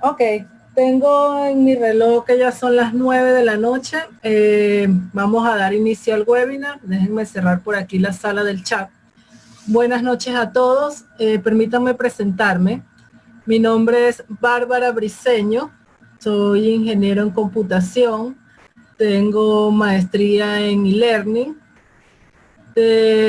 Ok, tengo en mi reloj que ya son las 9 de la noche. Vamos a dar inicio al webinar. Déjenme cerrar por aquí la sala del chat. Buenas noches a todos. Permítanme presentarme. Mi nombre es Bárbara Briceño. Soy ingeniero en computación. Tengo maestría en e-learning.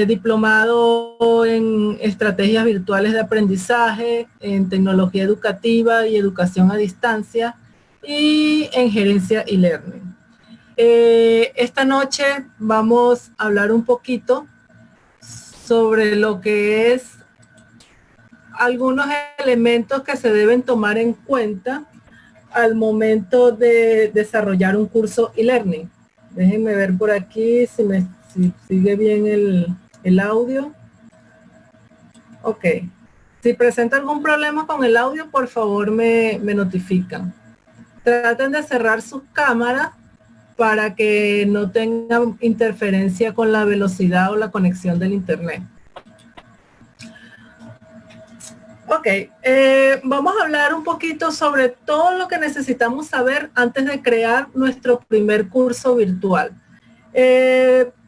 Diplomado en estrategias virtuales de aprendizaje, en tecnología educativa y educación a distancia y en gerencia y learning. Esta noche vamos a hablar un poquito sobre lo que es algunos elementos que se deben tomar en cuenta al momento de desarrollar un curso e-learning. Déjenme ver por aquí si sigue bien el audio. Ok. Si presenta algún problema con el audio, por favor me notifican. Traten de cerrar sus cámaras para que no tengan interferencia con la velocidad o la conexión del internet. Ok, vamos a hablar un poquito sobre todo lo que necesitamos saber antes de crear nuestro primer curso virtual.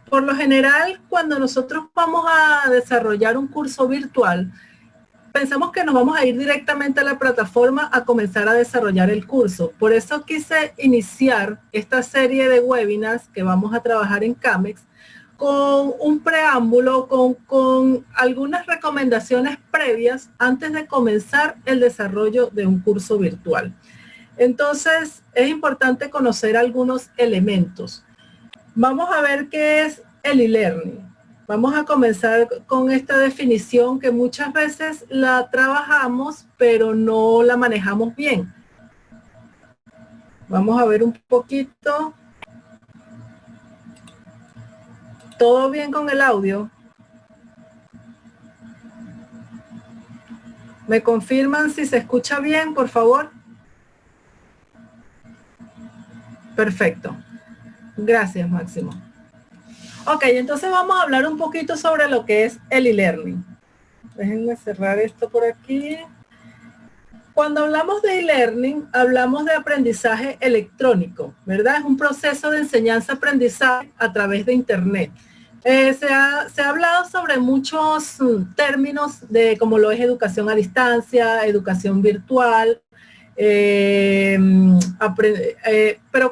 Por lo general, cuando nosotros vamos a desarrollar un curso virtual, pensamos que nos vamos a ir directamente a la plataforma a comenzar a desarrollar el curso. Por eso quise iniciar esta serie de webinars que vamos a trabajar en CAMEX con un preámbulo, con algunas recomendaciones previas antes de comenzar el desarrollo de un curso virtual. Entonces, es importante conocer algunos elementos. Vamos a ver qué es el e-learning. Vamos a comenzar con esta definición que muchas veces la trabajamos, pero no la manejamos bien. Vamos a ver un poquito. ¿Todo bien con el audio? ¿Me confirman si se escucha bien, por favor? Perfecto. Gracias, Máximo. Ok, entonces vamos a hablar un poquito sobre lo que es el e-learning. Déjenme cerrar esto por aquí. Cuando hablamos de e-learning, hablamos de aprendizaje electrónico, ¿verdad? Es un proceso de enseñanza-aprendizaje a través de Internet. Se ha hablado sobre muchos términos de como lo es educación a distancia, educación virtual, pero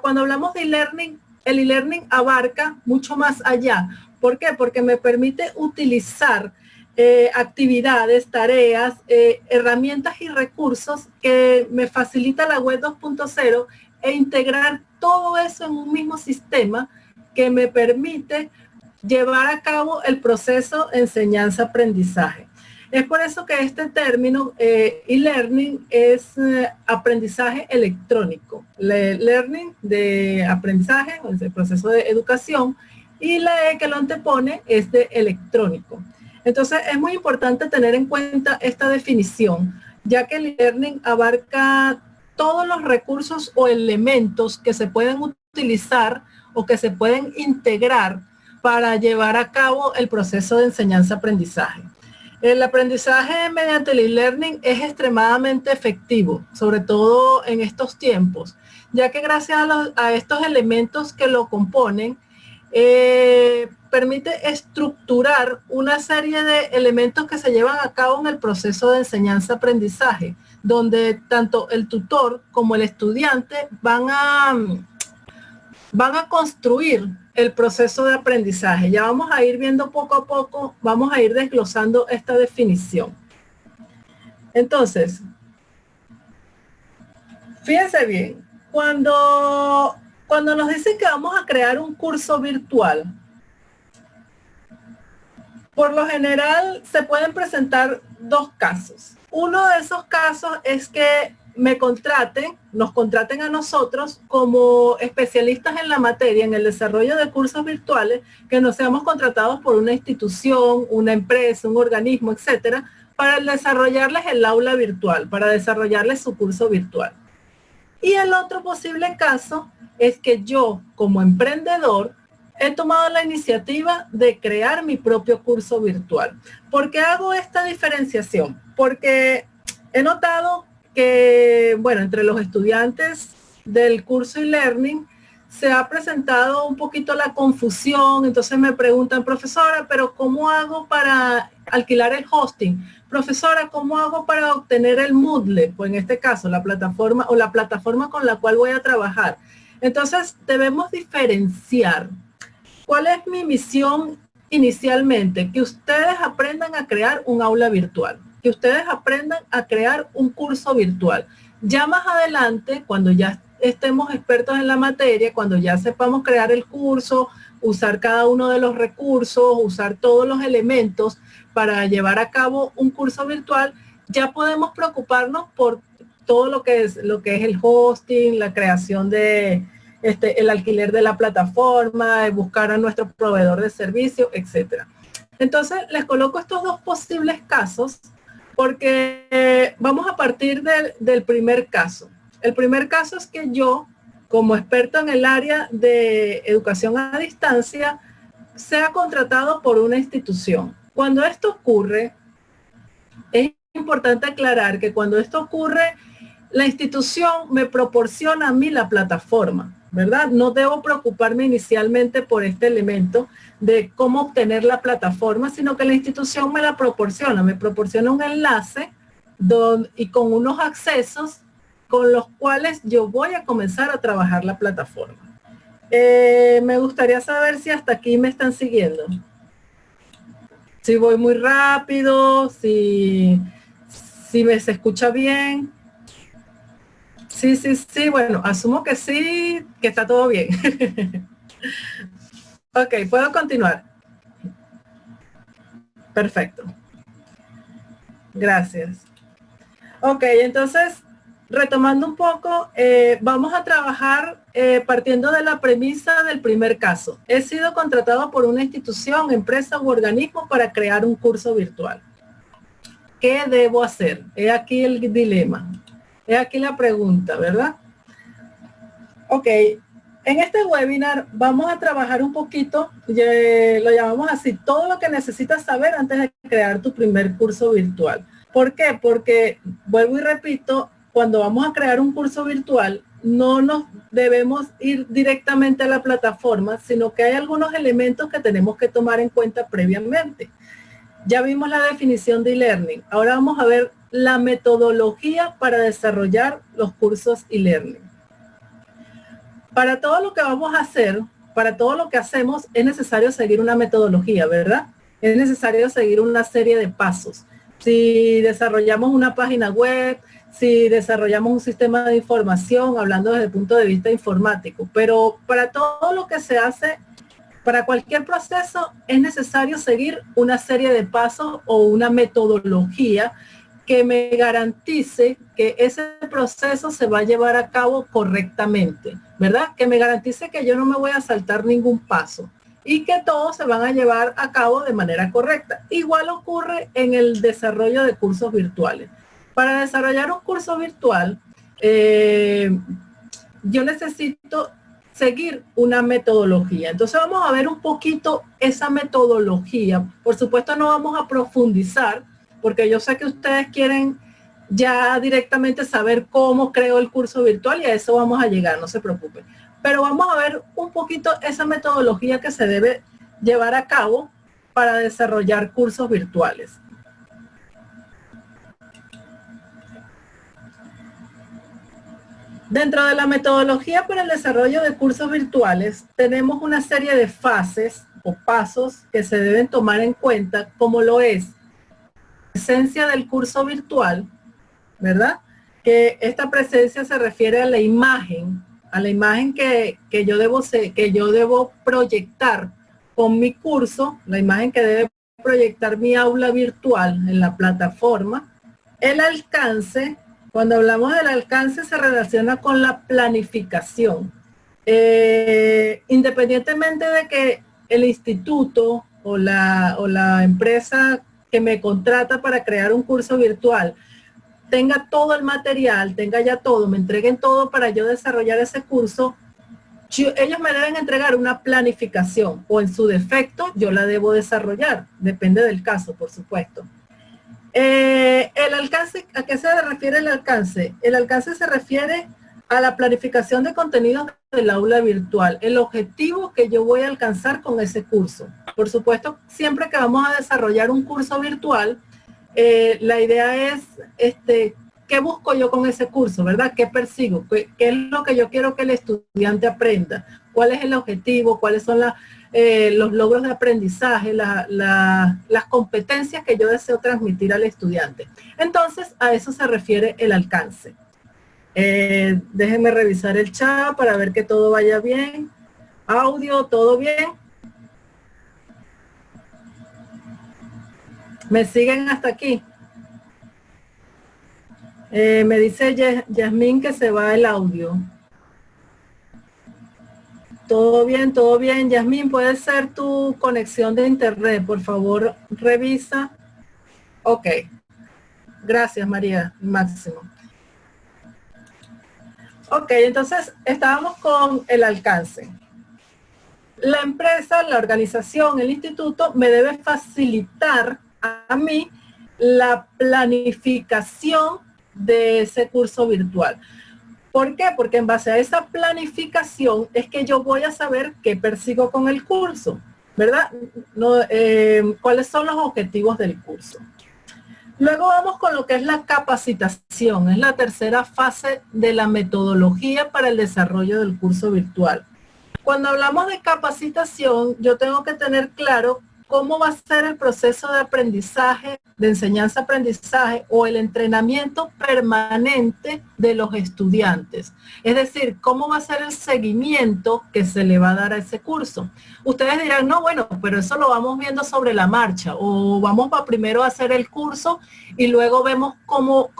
cuando hablamos de e-learning, el e-learning abarca mucho más allá. ¿Por qué? Porque me permite utilizar actividades, tareas, herramientas y recursos que me facilita la web 2.0 e integrar todo eso en un mismo sistema que me permite llevar a cabo el proceso enseñanza-aprendizaje. Es por eso que este término e-learning es aprendizaje electrónico. Learning de aprendizaje, es el proceso de educación, y la E que lo antepone es de electrónico. Entonces es muy importante tener en cuenta esta definición, ya que el e-learning abarca todos los recursos o elementos que se pueden utilizar o que se pueden integrar para llevar a cabo el proceso de enseñanza-aprendizaje. El aprendizaje mediante el e-learning es extremadamente efectivo, sobre todo en estos tiempos, ya que gracias a estos elementos que lo componen, permite estructurar una serie de elementos que se llevan a cabo en el proceso de enseñanza-aprendizaje, donde tanto el tutor como el estudiante van a construir el proceso de aprendizaje. Ya vamos a ir viendo poco a poco, vamos a ir desglosando esta definición. Entonces, fíjense bien, cuando nos dicen que vamos a crear un curso virtual, por lo general se pueden presentar dos casos. Uno de esos casos es que nos contraten a nosotros como especialistas en la materia, en el desarrollo de cursos virtuales, que nos seamos contratados por una institución, una empresa, un organismo, etcétera, para desarrollarles el aula virtual, para desarrollarles su curso virtual. Y el otro posible caso es que yo, como emprendedor, he tomado la iniciativa de crear mi propio curso virtual. ¿Por qué hago esta diferenciación? Porque he notado que bueno, entre los estudiantes del curso e-learning se ha presentado un poquito la confusión. Entonces me preguntan, profesora, pero ¿cómo hago para alquilar el hosting? Profesora, ¿cómo hago para obtener el Moodle? Pues en este caso, la plataforma o la plataforma con la cual voy a trabajar. Entonces debemos diferenciar. ¿Cuál es mi misión inicialmente? Que ustedes aprendan a crear un aula virtual, que ustedes aprendan a crear un curso virtual. Ya más adelante, cuando ya estemos expertos en la materia, cuando ya sepamos crear el curso, usar cada uno de los recursos, usar todos los elementos para llevar a cabo un curso virtual, ya podemos preocuparnos por todo lo que es el hosting, la creación de el alquiler de la plataforma, buscar a nuestro proveedor de servicio, etcétera. Entonces, les coloco estos dos posibles casos porque vamos a partir del primer caso. El primer caso es que yo, como experto en el área de educación a distancia, sea contratado por una institución. Cuando esto ocurre, es importante aclarar que cuando esto ocurre, la institución me proporciona a mí la plataforma, ¿verdad? No debo preocuparme inicialmente por este elemento de cómo obtener la plataforma, sino que la institución me la proporciona. Me proporciona un enlace y con unos accesos con los cuales yo voy a comenzar a trabajar la plataforma. Me gustaría saber si hasta aquí me están siguiendo. Si voy muy rápido, si se escucha bien. Sí, bueno, asumo que sí, que está todo bien. Ok, puedo continuar. Perfecto. Gracias. Ok, entonces, retomando un poco, vamos a trabajar partiendo de la premisa del primer caso. He sido contratado por una institución, empresa u organismo para crear un curso virtual. ¿Qué debo hacer? He aquí el dilema. He aquí la pregunta, ¿verdad? Ok, en este webinar vamos a trabajar un poquito, lo llamamos así, todo lo que necesitas saber antes de crear tu primer curso virtual. ¿Por qué? Porque, vuelvo y repito, cuando vamos a crear un curso virtual, no nos debemos ir directamente a la plataforma, sino que hay algunos elementos que tenemos que tomar en cuenta previamente. Ya vimos la definición de e-learning. Ahora vamos a ver la metodología para desarrollar los cursos e-learning. Para todo lo que vamos a hacer, para todo lo que hacemos, es necesario seguir una metodología, ¿verdad? Es necesario seguir una serie de pasos. Si desarrollamos una página web, si desarrollamos un sistema de información, hablando desde el punto de vista informático, pero para todo lo que se hace, para cualquier proceso, es necesario seguir una serie de pasos o una metodología que me garantice que ese proceso se va a llevar a cabo correctamente, ¿verdad? Que me garantice que yo no me voy a saltar ningún paso y que todos se van a llevar a cabo de manera correcta. Igual ocurre en el desarrollo de cursos virtuales. Para desarrollar un curso virtual, yo necesito seguir una metodología. Entonces vamos a ver un poquito esa metodología. Por supuesto no vamos a profundizar, porque yo sé que ustedes quieren ya directamente saber cómo creo el curso virtual y a eso vamos a llegar, no se preocupen. Pero vamos a ver un poquito esa metodología que se debe llevar a cabo para desarrollar cursos virtuales. Dentro de la metodología para el desarrollo de cursos virtuales, tenemos una serie de fases o pasos que se deben tomar en cuenta, como lo es presencia del curso virtual, ¿verdad? Que esta presencia se refiere a la imagen que yo debo proyectar con mi curso, la imagen que debe proyectar mi aula virtual en la plataforma. El alcance, cuando hablamos del alcance, se relaciona con la planificación. Independientemente de que el instituto o la empresa que me contrata para crear un curso virtual tenga todo el material, tenga ya todo, me entreguen todo para yo desarrollar ese curso, ellos me deben entregar una planificación o en su defecto yo la debo desarrollar, depende del caso, por supuesto. El alcance, ¿a qué se refiere el alcance? El alcance se refiere a la planificación de contenidos del aula virtual, el objetivo que yo voy a alcanzar con ese curso. Por supuesto, siempre que vamos a desarrollar un curso virtual, la idea es, ¿qué busco yo con ese curso, verdad? ¿Qué persigo? ¿Qué es lo que yo quiero que el estudiante aprenda? ¿Cuál es el objetivo? ¿Cuáles son los logros de aprendizaje, las competencias que yo deseo transmitir al estudiante? Entonces, a eso se refiere el alcance. Déjenme revisar el chat para ver que todo vaya bien. Audio, ¿todo bien? ¿Me siguen hasta aquí? Me dice Yasmín que se va el audio. Todo bien, Yasmín, puede ser tu conexión de internet, por favor, revisa. Ok, gracias María, máximo. Ok, entonces estábamos con el alcance. La empresa, la organización, el instituto me debe facilitar a mí la planificación de ese curso virtual. ¿Por qué? Porque en base a esa planificación es que yo voy a saber qué persigo con el curso, ¿verdad? No, ¿cuáles son los objetivos del curso? Luego vamos con lo que es la capacitación. Es la tercera fase de la metodología para el desarrollo del curso virtual. Cuando hablamos de capacitación, yo tengo que tener claro cómo va a ser el proceso de aprendizaje, de enseñanza-aprendizaje o el entrenamiento permanente de los estudiantes. Es decir, cómo va a ser el seguimiento que se le va a dar a ese curso. Ustedes dirán, no, bueno, pero eso lo vamos viendo sobre la marcha o vamos a primero hacer el curso y luego vemos cómo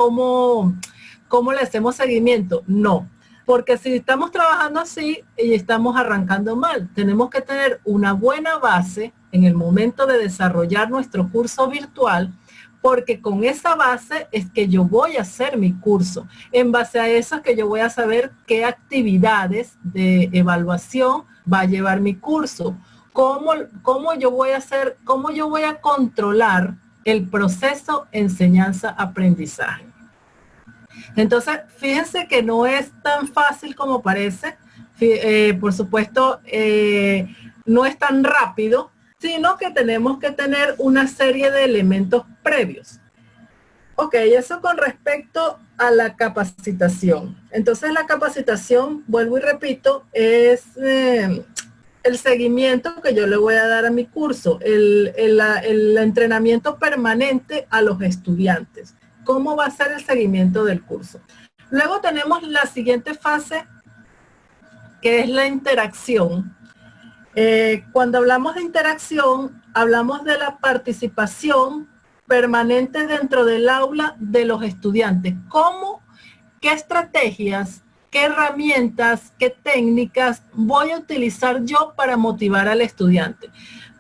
le hacemos seguimiento. No. Porque si estamos trabajando así y estamos arrancando mal, tenemos que tener una buena base en el momento de desarrollar nuestro curso virtual, porque con esa base es que yo voy a hacer mi curso. En base a eso es que yo voy a saber qué actividades de evaluación va a llevar mi curso, cómo yo voy a hacer, cómo yo voy a controlar el proceso enseñanza-aprendizaje. Entonces, fíjense que no es tan fácil como parece. Por supuesto, no es tan rápido, sino que tenemos que tener una serie de elementos previos. Ok, eso con respecto a la capacitación. Entonces, la capacitación, vuelvo y repito, es el seguimiento que yo le voy a dar a mi curso, el entrenamiento permanente a los estudiantes. ¿Cómo va a ser el seguimiento del curso? Luego tenemos la siguiente fase, que es la interacción. Cuando hablamos de interacción, hablamos de la participación permanente dentro del aula de los estudiantes. ¿Cómo, qué estrategias, qué herramientas, qué técnicas voy a utilizar yo para motivar al estudiante?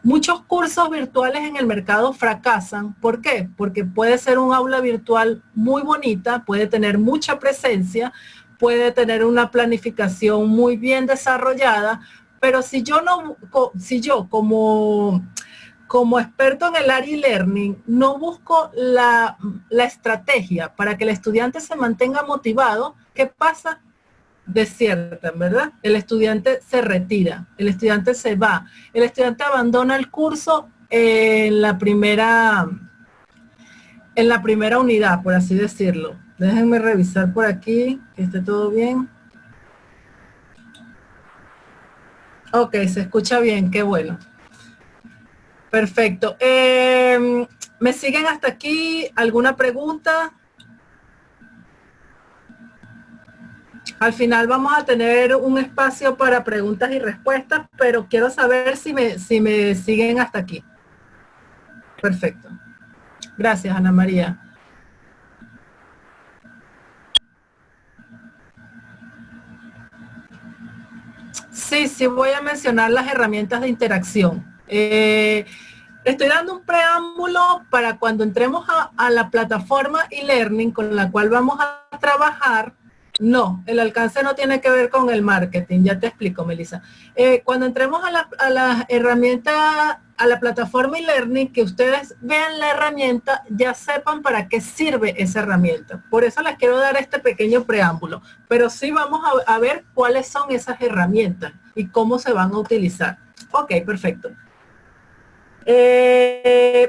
Muchos cursos virtuales en el mercado fracasan. ¿Por qué? Porque puede ser un aula virtual muy bonita, puede tener mucha presencia, puede tener una planificación muy bien desarrollada, pero si yo como experto en el área e-learning no busco la estrategia para que el estudiante se mantenga motivado, ¿qué pasa? Desiertan, ¿verdad? El estudiante se retira, el estudiante se va, el estudiante abandona el curso en la primera unidad, por así decirlo. Déjenme revisar por aquí, que esté todo bien. Ok, se escucha bien, qué bueno. Perfecto. ¿Me siguen hasta aquí? ¿Alguna pregunta? Al final vamos a tener un espacio para preguntas y respuestas, pero quiero saber si me siguen hasta aquí. Perfecto. Gracias, Ana María. Sí, voy a mencionar las herramientas de interacción. Estoy dando un preámbulo para cuando entremos a la plataforma e-learning con la cual vamos a trabajar. No, el alcance no tiene que ver con el marketing, ya te explico, Melissa. Cuando entremos a la herramienta, a la plataforma e-learning, que ustedes vean la herramienta, ya sepan para qué sirve esa herramienta. Por eso les quiero dar este pequeño preámbulo, pero sí vamos a ver cuáles son esas herramientas y cómo se van a utilizar. Ok, perfecto.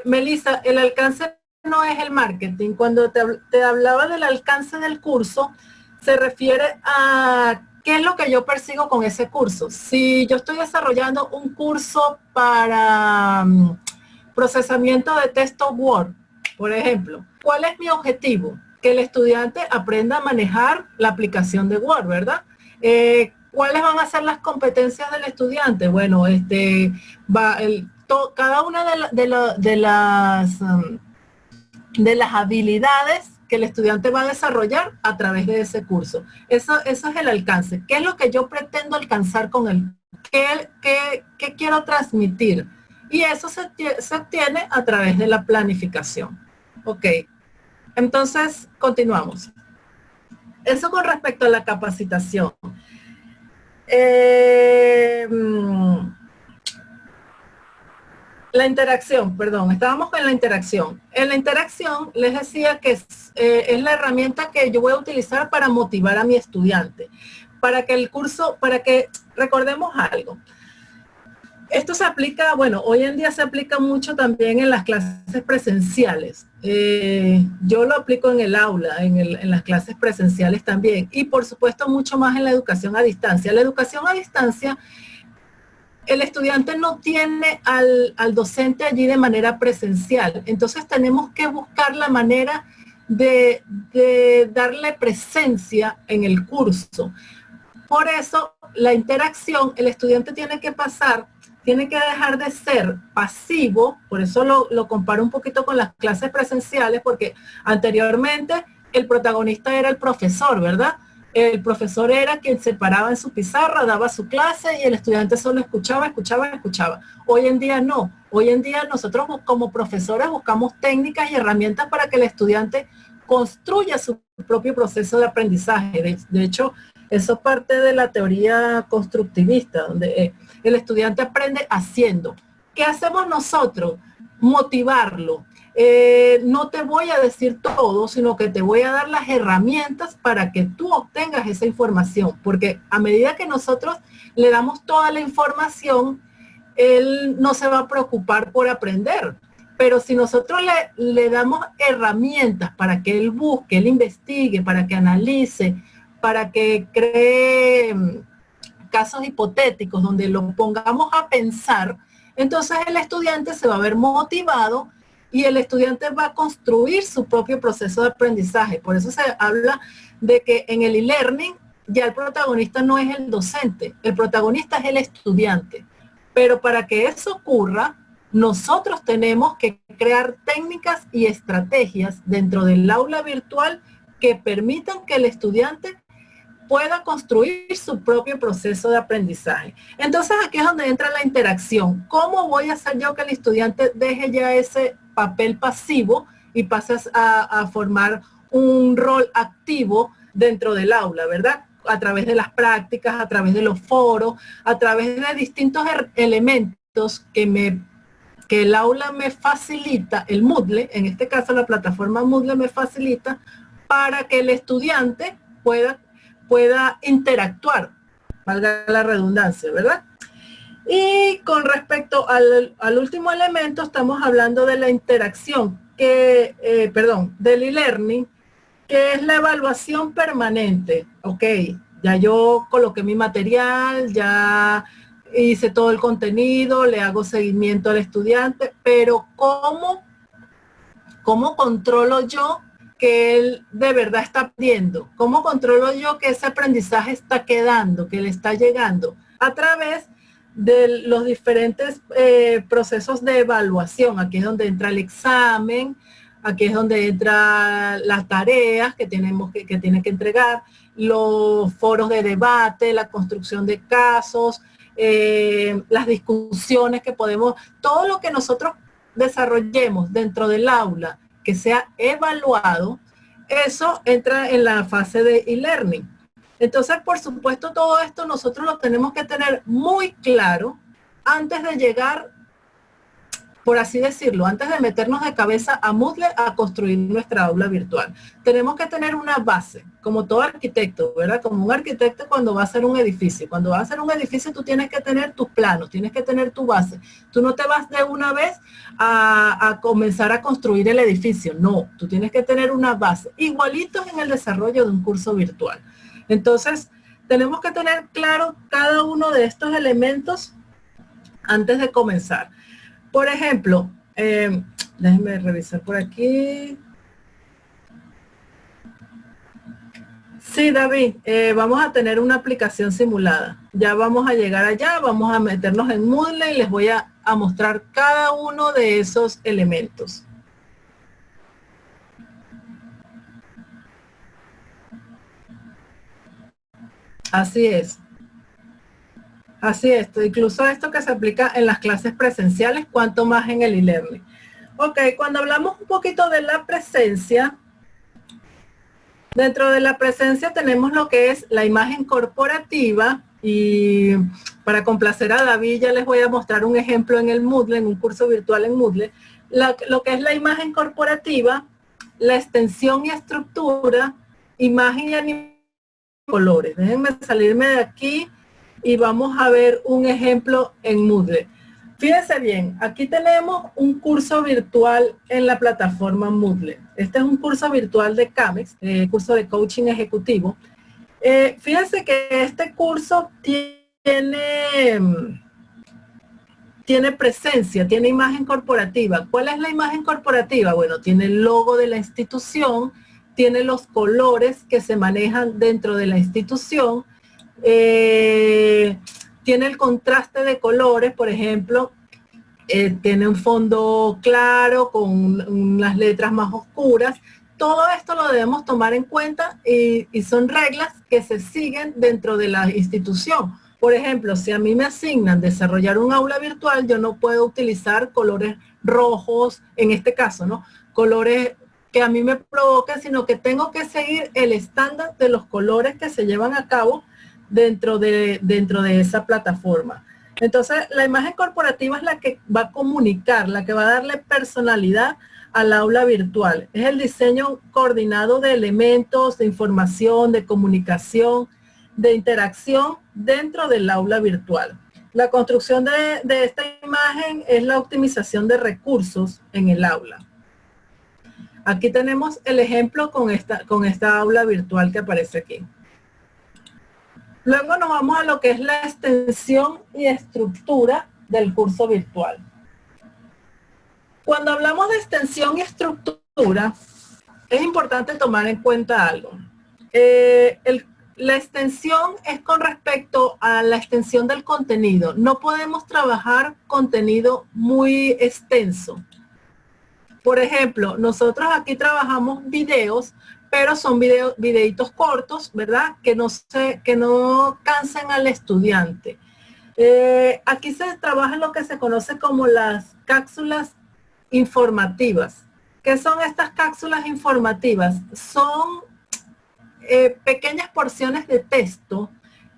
Melissa, el alcance no es el marketing. Cuando te hablaba del alcance del curso, se refiere a qué es lo que yo persigo con ese curso. Si yo estoy desarrollando un curso para procesamiento de texto Word, por ejemplo, ¿cuál es mi objetivo? Que el estudiante aprenda a manejar la aplicación de Word, ¿verdad? ¿Cuáles van a ser las competencias del estudiante? Bueno, cada una de las habilidades que el estudiante va a desarrollar a través de ese curso. Eso es el alcance. ¿Qué es lo que yo pretendo alcanzar con él? ¿Qué quiero transmitir? Y eso se obtiene a través de la planificación. Ok. Entonces, continuamos. Eso con respecto a la capacitación. La interacción, perdón, estábamos con la interacción. En la interacción les decía que es la herramienta que yo voy a utilizar para motivar a mi estudiante, para que el curso, para que recordemos algo. Esto se aplica, bueno, hoy en día se aplica mucho también en las clases presenciales. Yo lo aplico en el aula, en las clases presenciales también, y por supuesto mucho más en la educación a distancia. La educación a distancia, el estudiante no tiene al docente allí de manera presencial. Entonces tenemos que buscar la manera de darle presencia en el curso. Por eso la interacción, el estudiante tiene que dejar de ser pasivo, por eso lo comparo un poquito con las clases presenciales, porque anteriormente el protagonista era el profesor, ¿verdad? El profesor era quien se paraba en su pizarra, daba su clase y el estudiante solo escuchaba. Hoy en día no. Hoy en día nosotros como profesores buscamos técnicas y herramientas para que el estudiante construya su propio proceso de aprendizaje. De hecho, eso es parte de la teoría constructivista, donde el estudiante aprende haciendo. ¿Qué hacemos nosotros? Motivarlo. No te voy a decir todo, sino que te voy a dar las herramientas para que tú obtengas esa información, porque a medida que nosotros le damos toda la información, él no se va a preocupar por aprender. Pero si nosotros le damos herramientas para que él busque, él investigue, para que analice, para que cree casos hipotéticos donde lo pongamos a pensar, entonces el estudiante se va a ver motivado y el estudiante va a construir su propio proceso de aprendizaje. Por eso se habla de que en el e-learning ya el protagonista no es el docente, el protagonista es el estudiante. Pero para que eso ocurra, nosotros tenemos que crear técnicas y estrategias dentro del aula virtual que permitan que el estudiante pueda construir su propio proceso de aprendizaje. Entonces aquí es donde entra la interacción. ¿Cómo voy a hacer yo que el estudiante deje ya ese papel pasivo y pase a formar un rol activo dentro del aula, ¿verdad? A través de las prácticas, a través de los foros, a través de distintos elementos que el aula me facilita, el Moodle, en este caso la plataforma Moodle me facilita para que el estudiante pueda interactuar, valga la redundancia, ¿verdad? Y con respecto al último elemento, estamos hablando de la interacción, del e-learning, que es la evaluación permanente. Ok, ya yo coloqué mi material, ya hice todo el contenido, le hago seguimiento al estudiante, pero ¿cómo controlo yo que él de verdad está aprendiendo? ¿Cómo controlo yo que ese aprendizaje está quedando, que le está llegando? A través de los diferentes procesos de evaluación. Aquí es donde entra el examen, aquí es donde entran las tareas que tienen que entregar, los foros de debate, la construcción de casos, las discusiones que podemos, todo lo que nosotros desarrollemos dentro del aula que sea evaluado, eso entra en la fase de e-learning. Entonces, por supuesto, todo esto nosotros lo tenemos que tener muy claro antes de llegar, por así decirlo, antes de meternos de cabeza a Moodle a construir nuestra aula virtual. Tenemos que tener una base, como todo arquitecto, ¿verdad? Como un arquitecto cuando va a hacer un edificio. Cuando va a hacer un edificio tú tienes que tener tus planos, tienes que tener tu base. Tú no te vas de una vez a comenzar a construir el edificio. No, tú tienes que tener una base. Igualitos en el desarrollo de un curso virtual. Entonces, tenemos que tener claro cada uno de estos elementos antes de comenzar. Por ejemplo, déjenme revisar por aquí. Sí, David, vamos a tener una aplicación simulada. Ya vamos a llegar allá, vamos a meternos en Moodle y les voy a mostrar cada uno de esos elementos. Así es. Así es, incluso esto que se aplica en las clases presenciales, cuanto más en el e-learning. Ok, cuando hablamos un poquito de la presencia, dentro de la presencia tenemos lo que es la imagen corporativa y para complacer a David ya les voy a mostrar un ejemplo en el Moodle, en un curso virtual en Moodle, lo que es la imagen corporativa, la extensión y estructura, imagen y animación, colores. Déjenme salirme de aquí y vamos a ver un ejemplo en Moodle. Fíjense bien, aquí tenemos un curso virtual en la plataforma Moodle. Este es un curso virtual de CAMEX, curso de coaching ejecutivo. Fíjense que este curso tiene presencia, tiene imagen corporativa. ¿Cuál es la imagen corporativa? Bueno, tiene el logo de la institución, tiene los colores que se manejan dentro de la institución, tiene el contraste de colores, por ejemplo, tiene un fondo claro con unas letras más oscuras. Todo esto lo debemos tomar en cuenta y son reglas que se siguen dentro de la institución. Por ejemplo, si a mí me asignan desarrollar un aula virtual, yo no puedo utilizar colores rojos, en este caso, ¿no? Colores que a mí me provoquen, sino que tengo que seguir el estándar de los colores que se llevan a cabo dentro de esa plataforma. Entonces, la imagen corporativa es la que va a comunicar, la que va a darle personalidad al aula virtual. Es el diseño coordinado de elementos, de información, de comunicación, de interacción dentro del aula virtual. La construcción de esta imagen es la optimización de recursos en el aula. Aquí tenemos el ejemplo con esta aula virtual que aparece aquí. Luego nos vamos a lo que es la extensión y estructura del curso virtual. Cuando hablamos de extensión y estructura, es importante tomar en cuenta algo. La extensión es con respecto a la extensión del contenido. No podemos trabajar contenido muy extenso. Por ejemplo, nosotros aquí trabajamos videos, pero son videitos cortos, ¿verdad? Que no cansen al estudiante. Aquí se trabaja lo que se conoce como las cápsulas informativas. ¿Qué son estas cápsulas informativas? Son pequeñas porciones de texto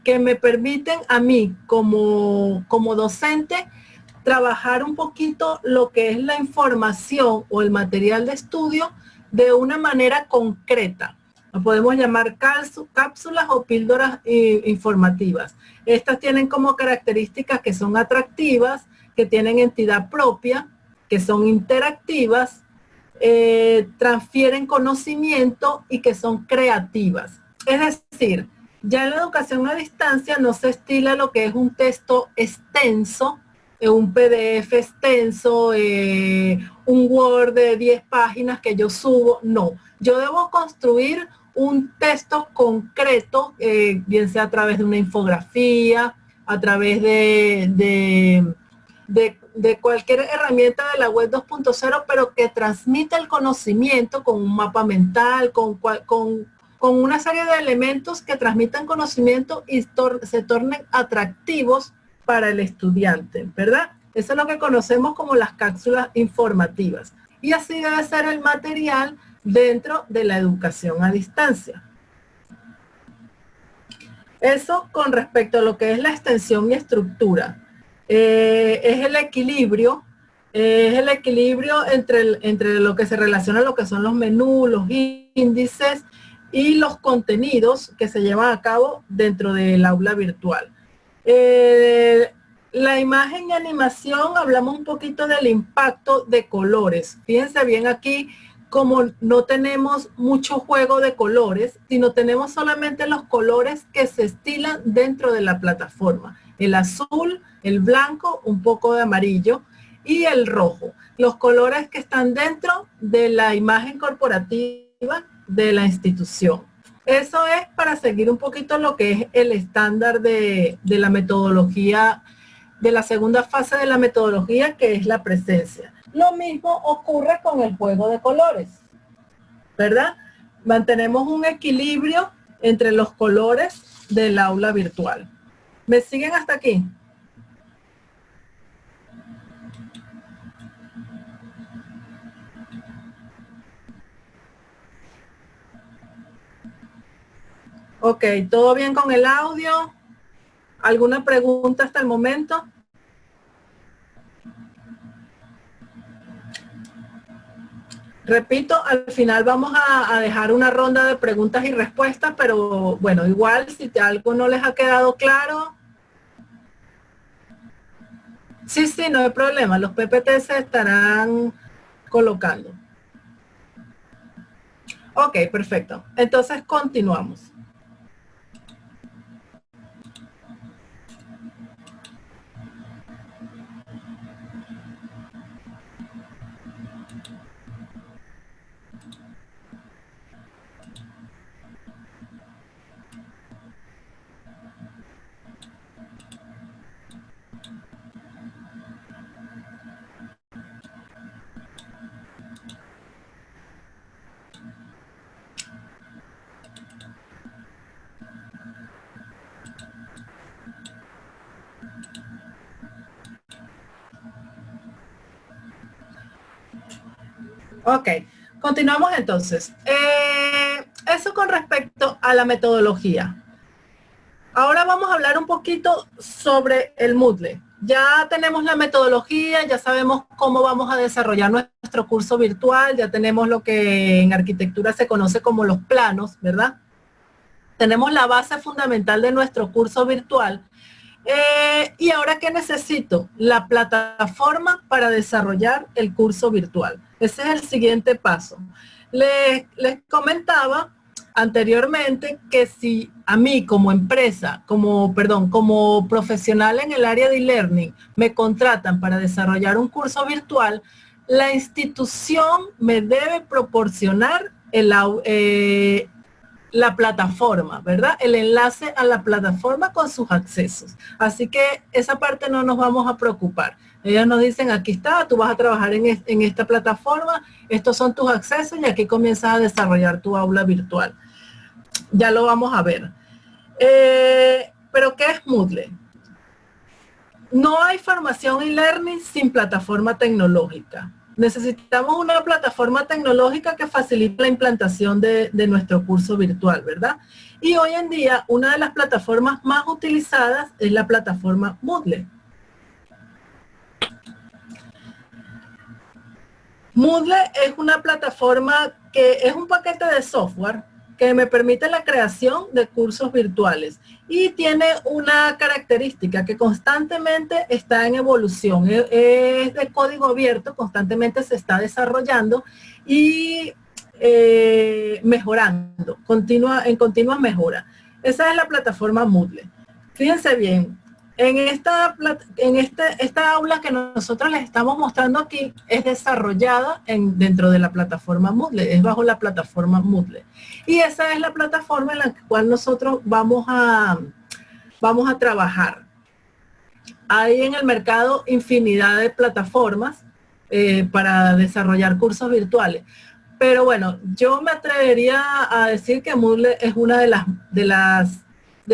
que me permiten a mí como docente trabajar un poquito lo que es la información o el material de estudio de una manera concreta. Lo podemos llamar cápsulas o píldoras informativas. Estas tienen como características que son atractivas, que tienen entidad propia, que son interactivas, transfieren conocimiento y que son creativas. Es decir, ya en la educación a distancia no se estila lo que es un texto extenso, un PDF extenso, un Word de 10 páginas que yo subo. No, yo debo construir un texto concreto, bien sea a través de una infografía, a través de cualquier herramienta de la web 2.0, pero que transmita el conocimiento con un mapa mental, con una serie de elementos que transmitan conocimiento y se tornen atractivos para el estudiante, ¿verdad? Eso es lo que conocemos como las cápsulas informativas. Y así debe ser el material dentro de la educación a distancia. Eso con respecto a lo que es la extensión y estructura. Es el equilibrio entre lo que se relaciona a lo que son los menús, los índices y los contenidos que se llevan a cabo dentro del aula virtual. La imagen y animación, hablamos un poquito del impacto de colores. Fíjense bien aquí, como no tenemos mucho juego de colores, sino tenemos solamente los colores que se estilan dentro de la plataforma. El azul, el blanco, un poco de amarillo y el rojo. Los colores que están dentro de la imagen corporativa de la institución. Eso es para seguir un poquito lo que es el estándar de la metodología, de la segunda fase de la metodología, que es la presencia. Lo mismo ocurre con el juego de colores, ¿verdad? Mantenemos un equilibrio entre los colores del aula virtual. ¿Me siguen hasta aquí? Ok, ¿todo bien con el audio? ¿Alguna pregunta hasta el momento? Repito, al final vamos a dejar una ronda de preguntas y respuestas, pero bueno, igual si algo no les ha quedado claro. Sí, sí, no hay problema, los PPT se estarán colocando. Ok, perfecto. Entonces continuamos. Ok, continuamos entonces. Eso con respecto a la metodología. Ahora vamos a hablar un poquito sobre el Moodle. Ya tenemos la metodología, ya sabemos cómo vamos a desarrollar nuestro curso virtual, ya tenemos lo que en arquitectura se conoce como los planos, ¿verdad? Tenemos la base fundamental de nuestro curso virtual. ¿Y ahora qué necesito? La plataforma para desarrollar el curso virtual. Ese es el siguiente paso. Les comentaba anteriormente que si a mí como empresa, como profesional en el área de e-learning, me contratan para desarrollar un curso virtual, la institución me debe proporcionar la plataforma, ¿verdad? El enlace a la plataforma con sus accesos. Así que esa parte no nos vamos a preocupar. Ellos nos dicen, aquí está, tú vas a trabajar en esta plataforma, estos son tus accesos y aquí comienzas a desarrollar tu aula virtual. Ya lo vamos a ver. ¿Pero qué es Moodle? No hay formación e-learning sin plataforma tecnológica. Necesitamos una plataforma tecnológica que facilite la implantación de nuestro curso virtual, ¿verdad? Y hoy en día, una de las plataformas más utilizadas es la plataforma Moodle. Moodle es una plataforma que es un paquete de software que me permite la creación de cursos virtuales y tiene una característica que constantemente está en evolución, es de código abierto, constantemente se está desarrollando y mejorando, en continua mejora. Esa es la plataforma Moodle. Fíjense bien, esta aula que nosotros les estamos mostrando aquí es desarrollada dentro de la plataforma Moodle, es bajo la plataforma Moodle. Y esa es la plataforma en la cual nosotros vamos a trabajar. Hay en el mercado infinidad de plataformas para desarrollar cursos virtuales. Pero bueno, yo me atrevería a decir que Moodle es una de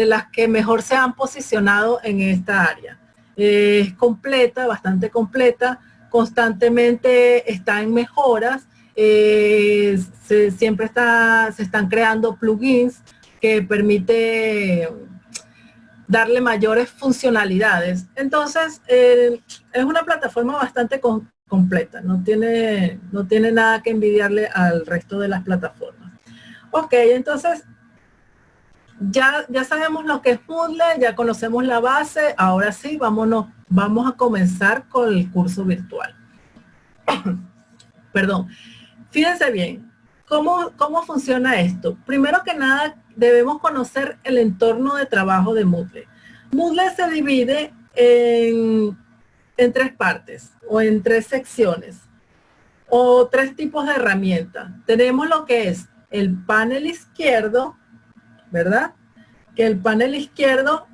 las que mejor se han posicionado en esta área. Es completa, bastante completa, constantemente está en mejoras, siempre se están creando plugins que permite darle mayores funcionalidades. Entonces, es una plataforma bastante completa, no tiene nada que envidiarle al resto de las plataformas. Ok, entonces ya sabemos lo que es Moodle, ya conocemos la base, ahora sí, vamos a comenzar con el curso virtual. Perdón. Fíjense bien, ¿cómo funciona esto? Primero que nada, debemos conocer el entorno de trabajo de Moodle. Moodle se divide en tres partes o en tres secciones o tres tipos de herramientas. Tenemos lo que es el panel izquierdo, ¿verdad? Que el panel izquierdo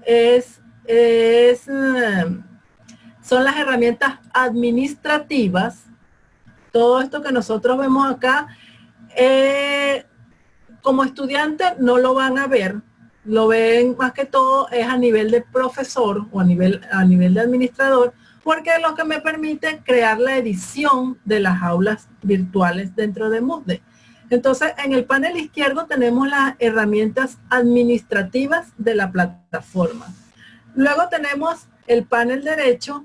son las herramientas administrativas. Todo esto que nosotros vemos acá, como estudiante no lo van a ver, lo ven más que todo es a nivel de profesor o a nivel de administrador, porque es lo que me permite crear la edición de las aulas virtuales dentro de Moodle. Entonces, en el panel izquierdo tenemos las herramientas administrativas de la plataforma. Luego tenemos el panel derecho,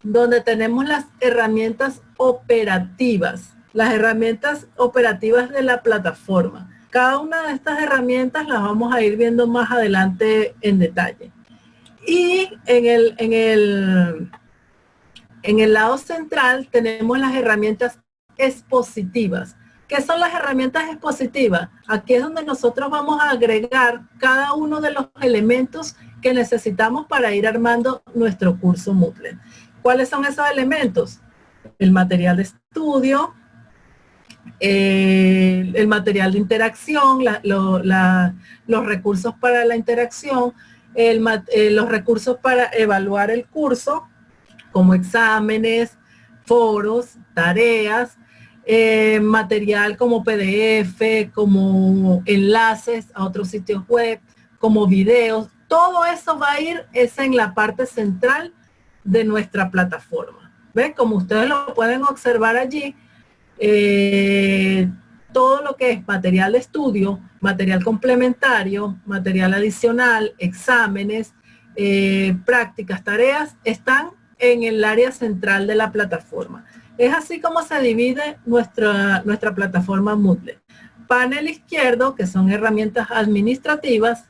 donde tenemos las herramientas operativas, de la plataforma. Cada una de estas herramientas las vamos a ir viendo más adelante en detalle. Y en el lado central tenemos las herramientas expositivas. ¿Qué son las herramientas expositivas? Aquí es donde nosotros vamos a agregar cada uno de los elementos que necesitamos para ir armando nuestro curso Moodle. ¿Cuáles son esos elementos? El material de estudio, el material de interacción, los recursos para la interacción, los recursos para evaluar el curso, como exámenes, foros, tareas, material como PDF, como enlaces a otros sitios web, como videos. Todo eso va a ir en la parte central de nuestra plataforma. ¿Ven? Como ustedes lo pueden observar allí, todo lo que es material de estudio, material complementario, material adicional, exámenes, prácticas, tareas, están en el área central de la plataforma. Es así como se divide nuestra plataforma Moodle. Panel izquierdo, que son herramientas administrativas.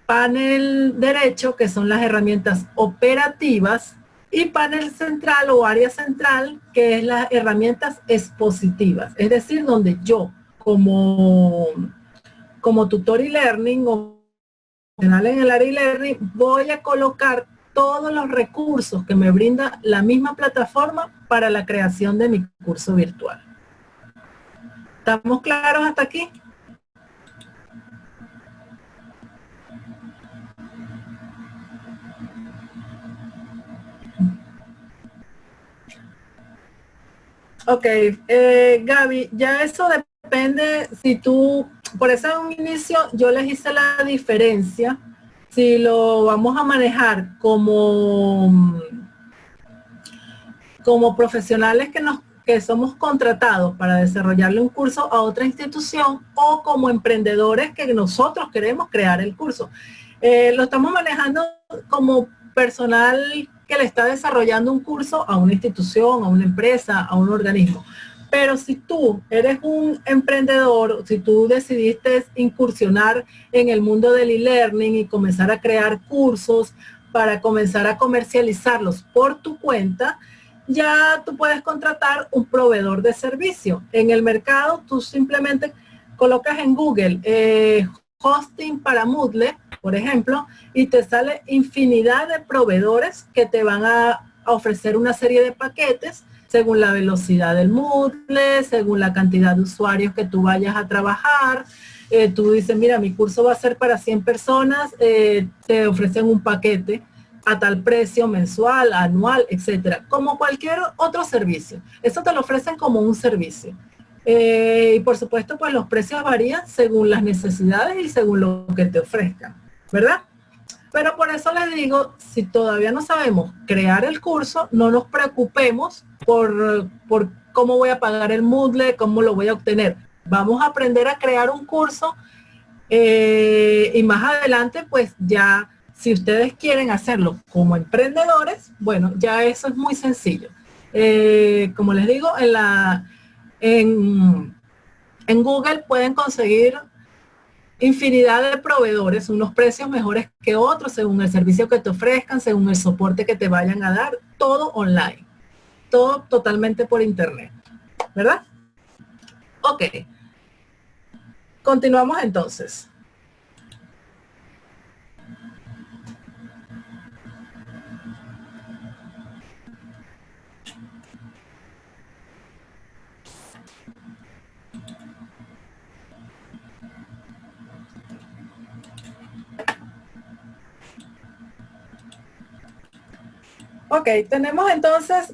Panel derecho, que son las herramientas operativas. Y panel central o área central, que es las herramientas expositivas. Es decir, donde yo, como tutor e-learning o en el área e-learning, voy a colocar todos los recursos que me brinda la misma plataforma para la creación de mi curso virtual. ¿Estamos claros hasta aquí? Ok, Gaby, ya eso depende si tú, por eso en un inicio yo les hice la diferencia, si lo vamos a manejar como profesionales que somos contratados para desarrollarle un curso a otra institución o como emprendedores que nosotros queremos crear el curso. Lo estamos manejando como personal que le está desarrollando un curso a una institución, a una empresa, a un organismo. Pero si tú eres un emprendedor, si tú decidiste incursionar en el mundo del e-learning y comenzar a crear cursos para comenzar a comercializarlos por tu cuenta, ya tú puedes contratar un proveedor de servicio. En el mercado, tú simplemente colocas en Google hosting para Moodle, por ejemplo, y te sale infinidad de proveedores que te van a ofrecer una serie de paquetes según la velocidad del Moodle, según la cantidad de usuarios que tú vayas a trabajar. Tú dices, mira, mi curso va a ser para 100 personas, te ofrecen un paquete a tal precio mensual, anual, etcétera, como cualquier otro servicio. Eso te lo ofrecen como un servicio. Y por supuesto, pues los precios varían según las necesidades y según lo que te ofrezcan, ¿verdad? Pero por eso les digo, si todavía no sabemos crear el curso, no nos preocupemos por cómo voy a pagar el Moodle, cómo lo voy a obtener. Vamos a aprender a crear un curso y más adelante, pues ya Si ustedes quieren hacerlo como emprendedores, bueno, ya eso es muy sencillo. Como les digo, en Google pueden conseguir infinidad de proveedores, unos precios mejores que otros, según el servicio que te ofrezcan, según el soporte que te vayan a dar, todo online, todo totalmente por internet, ¿verdad? Ok, continuamos entonces. Ok, tenemos entonces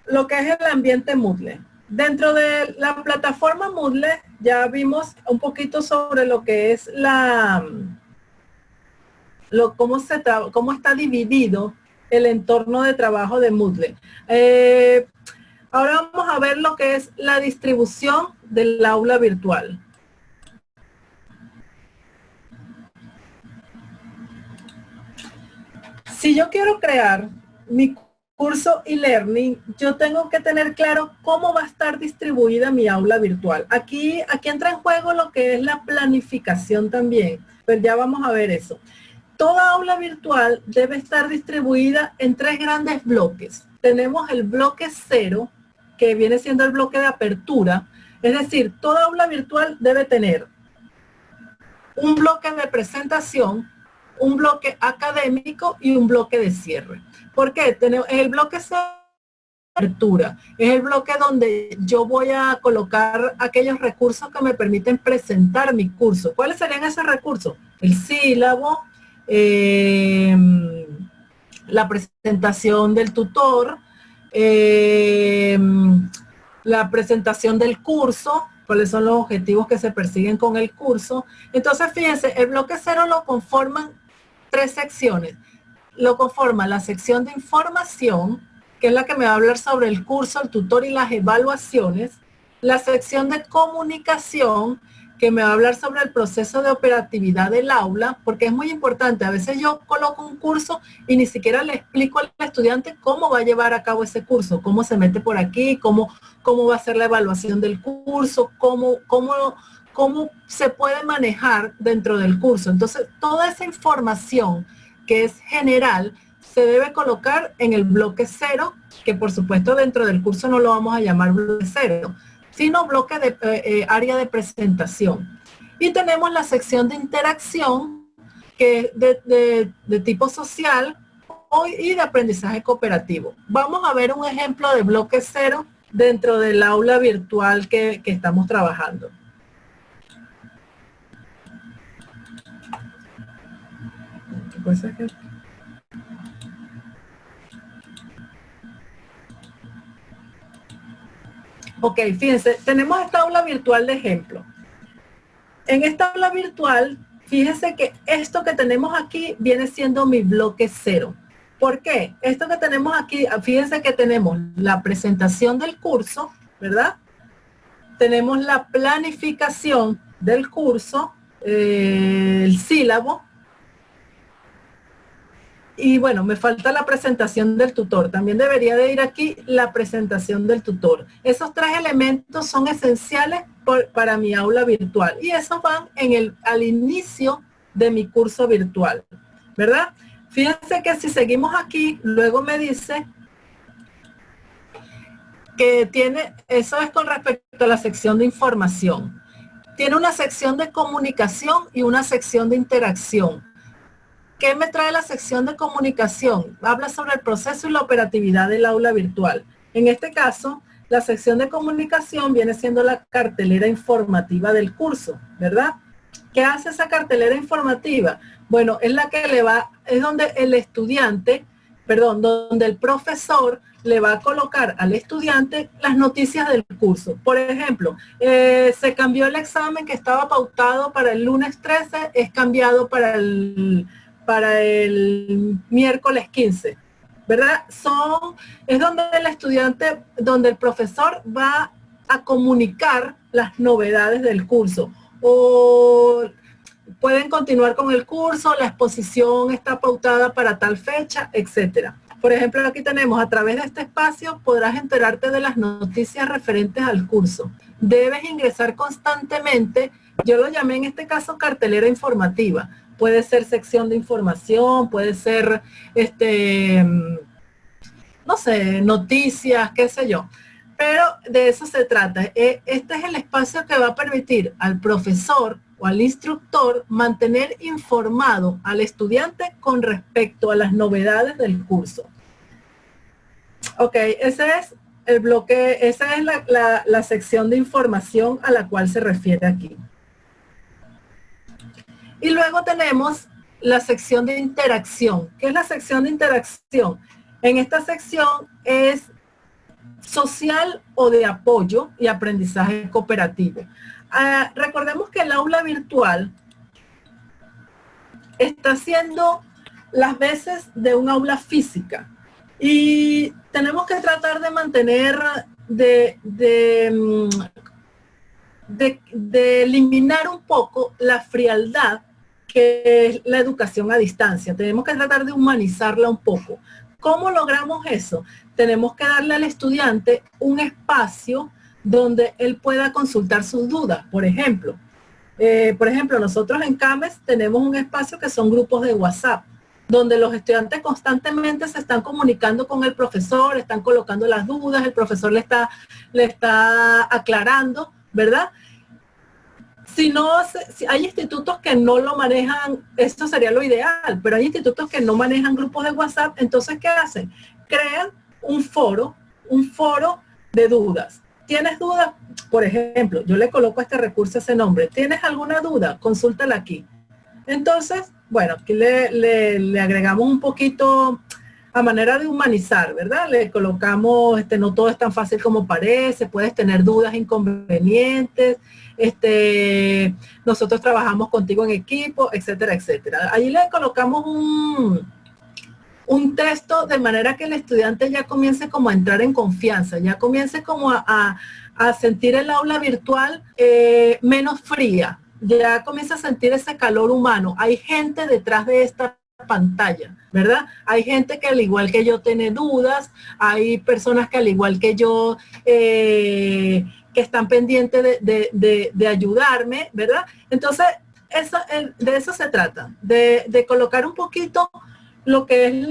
lo que es el ambiente Moodle. Dentro de la plataforma Moodle ya vimos un poquito sobre lo que es cómo está dividido el entorno de trabajo de Moodle. Ahora vamos a ver lo que es la distribución del aula virtual. Si yo quiero crear mi curso e-learning, yo tengo que tener claro cómo va a estar distribuida mi aula virtual. Aquí entra en juego lo que es la planificación también, pero ya vamos a ver eso. Toda aula virtual debe estar distribuida en 3 grandes bloques. Tenemos el bloque 0, que viene siendo el bloque de apertura. Es decir, toda aula virtual debe tener un bloque de presentación, un bloque académico y un bloque de cierre. ¿Por qué? Tenemos el bloque 0 de apertura. Es el bloque donde yo voy a colocar aquellos recursos que me permiten presentar mi curso. ¿Cuáles serían esos recursos? El sílabo, la presentación del tutor, la presentación del curso, cuáles son los objetivos que se persiguen con el curso. Entonces, fíjense, el bloque 0 lo conforman 3 secciones. Lo conforma la sección de información, que es la que me va a hablar sobre el curso, el tutor y las evaluaciones. La sección de comunicación, que me va a hablar sobre el proceso de operatividad del aula, porque es muy importante. A veces yo coloco un curso y ni siquiera le explico al estudiante cómo va a llevar a cabo ese curso, cómo se mete por aquí, cómo va a ser la evaluación del curso, cómo se puede manejar dentro del curso. Entonces, toda esa información que es general se debe colocar en el bloque 0, que por supuesto dentro del curso no lo vamos a llamar bloque 0, sino bloque de área de presentación. Y tenemos la sección de interacción, que es de tipo social y de aprendizaje cooperativo. Vamos a ver un ejemplo de bloque 0 dentro del aula virtual que estamos trabajando. Ok, fíjense, tenemos esta aula virtual de ejemplo. En esta aula virtual, fíjense que esto que tenemos aquí viene siendo mi bloque 0. ¿Por qué? Esto que tenemos aquí, fíjense que tenemos la presentación del curso, ¿verdad? Tenemos la planificación del curso, el sílabo, y bueno, me falta la presentación del tutor. También debería de ir aquí la presentación del tutor. Esos 3 elementos son esenciales para mi aula virtual. Y esos van al inicio de mi curso virtual, ¿verdad? Fíjense que si seguimos aquí, luego me dice que tiene, eso es con respecto a la sección de información. Tiene una sección de comunicación y una sección de interacción. ¿Qué me trae la sección de comunicación? Habla sobre el proceso y la operatividad del aula virtual. En este caso, la sección de comunicación viene siendo la cartelera informativa del curso, ¿verdad? ¿Qué hace esa cartelera informativa? Bueno, es la que es donde el estudiante, donde el profesor le va a colocar al estudiante las noticias del curso. Por ejemplo, se cambió el examen que estaba pautado para el lunes 13, es cambiado para el miércoles 15, ¿verdad? Es donde el estudiante, donde el profesor va a comunicar las novedades del curso o pueden continuar con el curso, la exposición está pautada para tal fecha, etcétera. Por ejemplo, aquí tenemos, a través de este espacio podrás enterarte de las noticias referentes al curso. Debes ingresar constantemente, yo lo llamé en este caso cartelera informativa. Puede ser sección de información, puede ser, no sé, noticias, qué sé yo. Pero de eso se trata. Este es el espacio que va a permitir al profesor o al instructor mantener informado al estudiante con respecto a las novedades del curso. Ok, ese es el bloque, esa es la sección de información a la cual se refiere aquí. Y luego tenemos la sección de interacción. ¿Qué es la sección de interacción? En esta sección es social o de apoyo y aprendizaje cooperativo. Recordemos que el aula virtual está haciendo las veces de un aula física y tenemos que tratar de mantener, de eliminar un poco la frialdad que es la educación a distancia. Tenemos que tratar de humanizarla un poco. ¿Cómo logramos eso? Tenemos que darle al estudiante un espacio donde él pueda consultar sus dudas. Por ejemplo, nosotros en CAMES tenemos un espacio que son grupos de WhatsApp, donde los estudiantes constantemente se están comunicando con el profesor, están colocando las dudas, el profesor le está aclarando, ¿verdad? Si hay institutos que no lo manejan, esto sería lo ideal, pero hay institutos que no manejan grupos de WhatsApp, entonces, ¿qué hacen? Crean un foro de dudas. ¿Tienes dudas? Por ejemplo, yo le coloco a este recurso ese nombre. ¿Tienes alguna duda? Consúltala aquí. Entonces, bueno, aquí le agregamos un poquito a manera de humanizar, ¿verdad? Le colocamos, no todo es tan fácil como parece, puedes tener dudas, inconvenientes, nosotros trabajamos contigo en equipo, etcétera, etcétera. Allí le colocamos un texto de manera que el estudiante ya comience como a entrar en confianza, ya comience como a sentir el aula virtual menos fría, ya comienza a sentir ese calor humano. Hay gente detrás de esta pantalla, ¿verdad? Hay gente que al igual que yo tiene dudas, hay personas que al igual que yo que están pendientes de ayudarme, ¿verdad? Entonces, de eso se trata, de colocar un poquito lo que es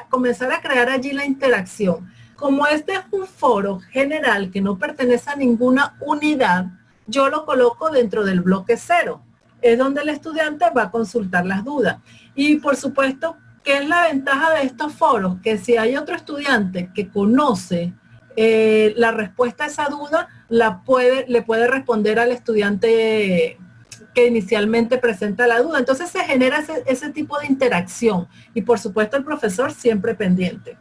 comenzar a crear allí la interacción. Como este es un foro general que no pertenece a ninguna unidad, yo lo coloco dentro del bloque 0. Es donde el estudiante va a consultar las dudas. Y por supuesto, ¿qué es la ventaja de estos foros? Que si hay otro estudiante que conoce la respuesta a esa duda, le puede responder al estudiante que inicialmente presenta la duda. Entonces se genera ese tipo de interacción. Y por supuesto el profesor siempre pendiente.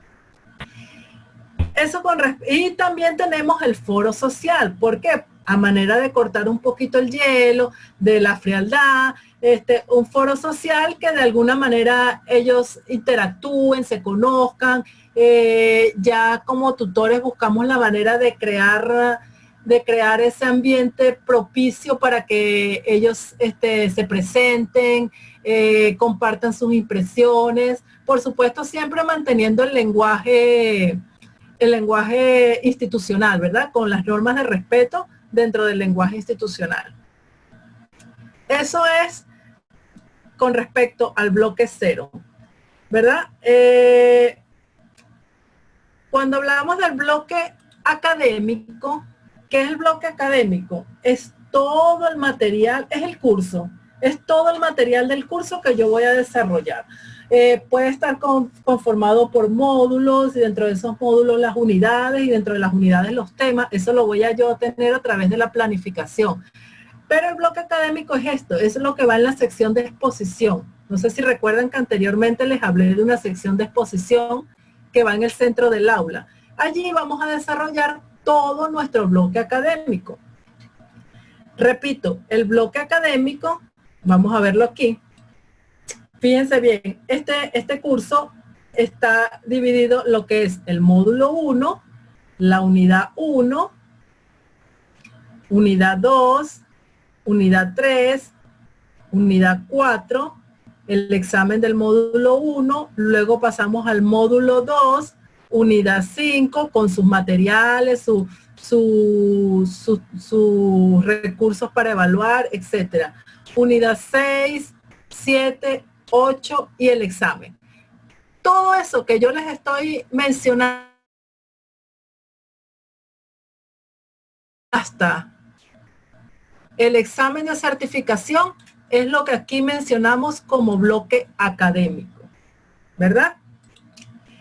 Y también tenemos el foro social. ¿Por qué? A manera de cortar un poquito el hielo, de la frialdad, un foro social que de alguna manera ellos interactúen, se conozcan. Ya como tutores buscamos la manera de crear ese ambiente propicio para que ellos se presenten, compartan sus impresiones. Por supuesto, siempre manteniendo el lenguaje institucional, ¿verdad? Con las normas de respeto dentro del lenguaje institucional. Eso es con respecto al bloque 0, ¿verdad? Cuando hablábamos del bloque académico, ¿qué es el bloque académico? Es todo el material, es el curso, es todo el material del curso que yo voy a desarrollar. Puede estar conformado por módulos y dentro de esos módulos las unidades y dentro de las unidades los temas. Eso lo voy a yo tener a través de la planificación. Pero el bloque académico es esto, es lo que va en la sección de exposición. No sé si recuerdan que anteriormente les hablé de una sección de exposición que va en el centro del aula. Allí vamos a desarrollar todo nuestro bloque académico. Repito, el bloque académico, vamos a verlo aquí. Fíjense bien, este curso está dividido lo que es el módulo 1, la unidad 1, unidad 2, unidad 3, unidad 4, el examen del módulo 1, luego pasamos al módulo 2, unidad 5, con sus materiales, sus recursos para evaluar, etcétera. Unidad 6, 7, 8 y el examen. Todo eso que yo les estoy mencionando hasta el examen de certificación es lo que aquí mencionamos como bloque académico, ¿verdad?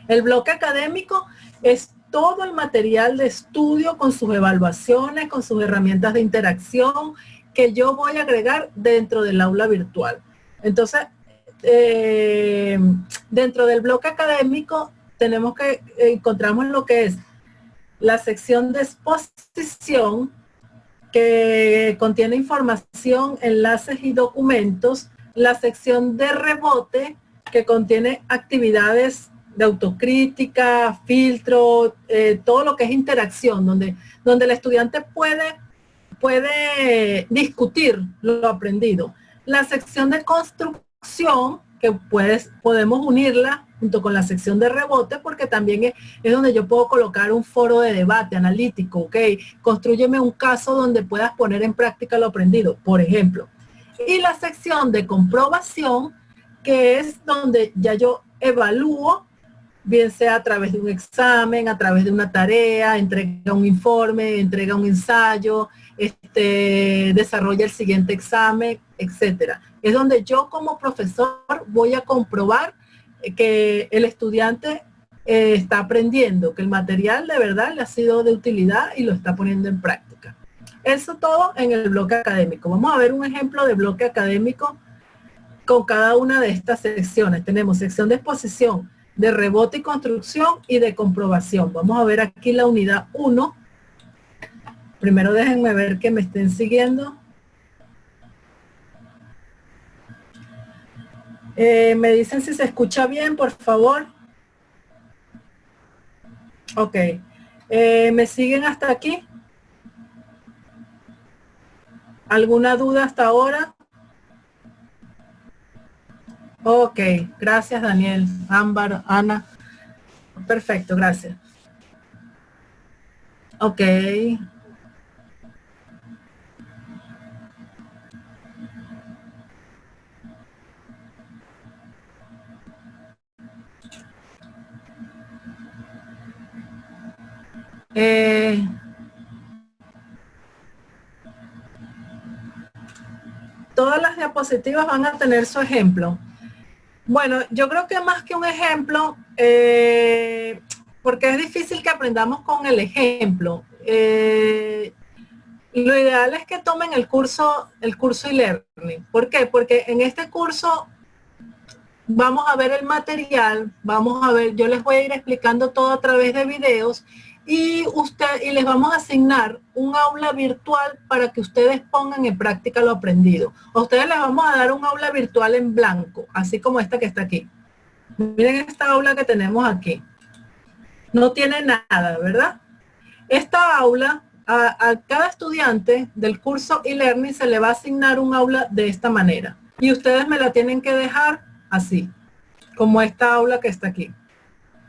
El bloque académico es todo el material de estudio con sus evaluaciones, con sus herramientas de interacción que yo voy a agregar dentro del aula virtual. Entonces, dentro del bloque académico tenemos que encontramos lo que es la sección de exposición, que contiene información, enlaces y documentos, la sección de rebote, que contiene actividades de autocrítica, filtro, todo lo que es interacción, donde el estudiante puede discutir lo aprendido. La sección de construcción, que podemos unirla junto con la sección de rebote, porque también es donde yo puedo colocar un foro de debate analítico, ¿ok? Constrúyeme un caso donde puedas poner en práctica lo aprendido, por ejemplo. Y la sección de comprobación, que es donde ya yo evalúo, bien sea a través de un examen, a través de una tarea, entrega un informe, entrega un ensayo, desarrolla el siguiente examen, etcétera. Es donde yo como profesor voy a comprobar que el estudiante está aprendiendo, que el material de verdad le ha sido de utilidad y lo está poniendo en práctica. Eso todo en el bloque académico. Vamos a ver un ejemplo de bloque académico con cada una de estas secciones. Tenemos sección de exposición, de rebote y construcción y de comprobación. Vamos a ver aquí la unidad 1. Primero déjenme ver que me estén siguiendo. Me dicen si se escucha bien, por favor. Ok. ¿Me siguen hasta aquí? ¿Alguna duda hasta ahora? Ok, gracias Daniel, Ámbar, Ana. Perfecto, gracias. Ok. Todas las diapositivas van a tener su ejemplo. Bueno, yo creo que más que un ejemplo, porque es difícil que aprendamos con el ejemplo. Lo ideal es que tomen el curso e-learning. ¿Por qué? Porque en este curso vamos a ver el material, vamos a ver, yo les voy a ir explicando todo a través de videos y les vamos a asignar un aula virtual para que ustedes pongan en práctica lo aprendido. A ustedes les vamos a dar un aula virtual en blanco, así como esta que está aquí. Miren esta aula que tenemos aquí. No tiene nada, ¿verdad? Esta aula, a cada estudiante del curso e-learning se le va a asignar un aula de esta manera. Y ustedes me la tienen que dejar así, como esta aula que está aquí.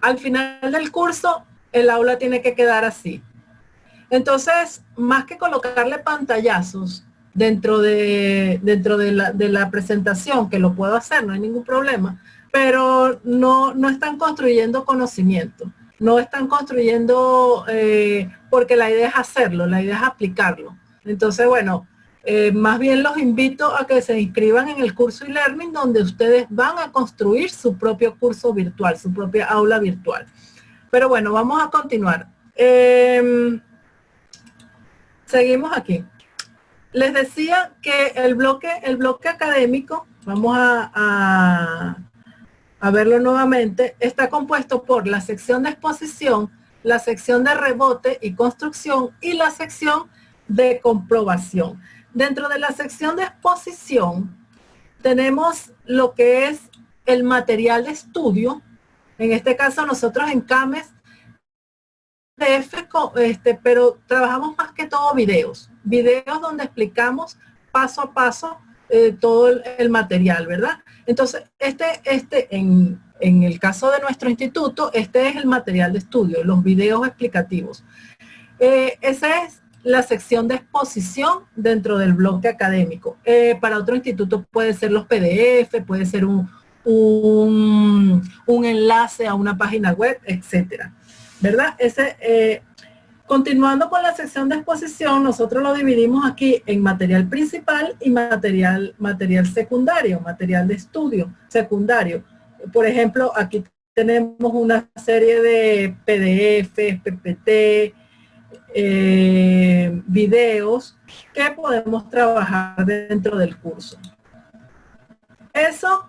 Al final del curso, el aula tiene que quedar así. Entonces, más que colocarle pantallazos dentro de la presentación, que lo puedo hacer, no hay ningún problema, pero no están construyendo conocimiento, no están construyendo, porque la idea es hacerlo, la idea es aplicarlo. Entonces, bueno, más bien los invito a que se inscriban en el curso e-learning, donde ustedes van a construir su propio curso virtual, su propia aula virtual. Pero bueno, vamos a continuar. Seguimos aquí. Les decía que el bloque académico, vamos a verlo nuevamente, está compuesto por la sección de exposición, la sección de rebote y construcción y la sección de comprobación. Dentro de la sección de exposición tenemos lo que es el material de estudio. En este caso nosotros en CAMES pero trabajamos más que todo videos donde explicamos paso a paso todo el material, ¿verdad? Entonces, en el caso de nuestro instituto, este es el material de estudio, los videos explicativos. Esa es la sección de exposición dentro del bloque académico. Para otro instituto puede ser los PDF, puede ser un enlace a una página web, etcétera, ¿verdad? Continuando con la sección de exposición, nosotros lo dividimos aquí en material principal y material secundario, material de estudio secundario. Por ejemplo, aquí tenemos una serie de PDFs, PPT, videos que podemos trabajar dentro del curso. Eso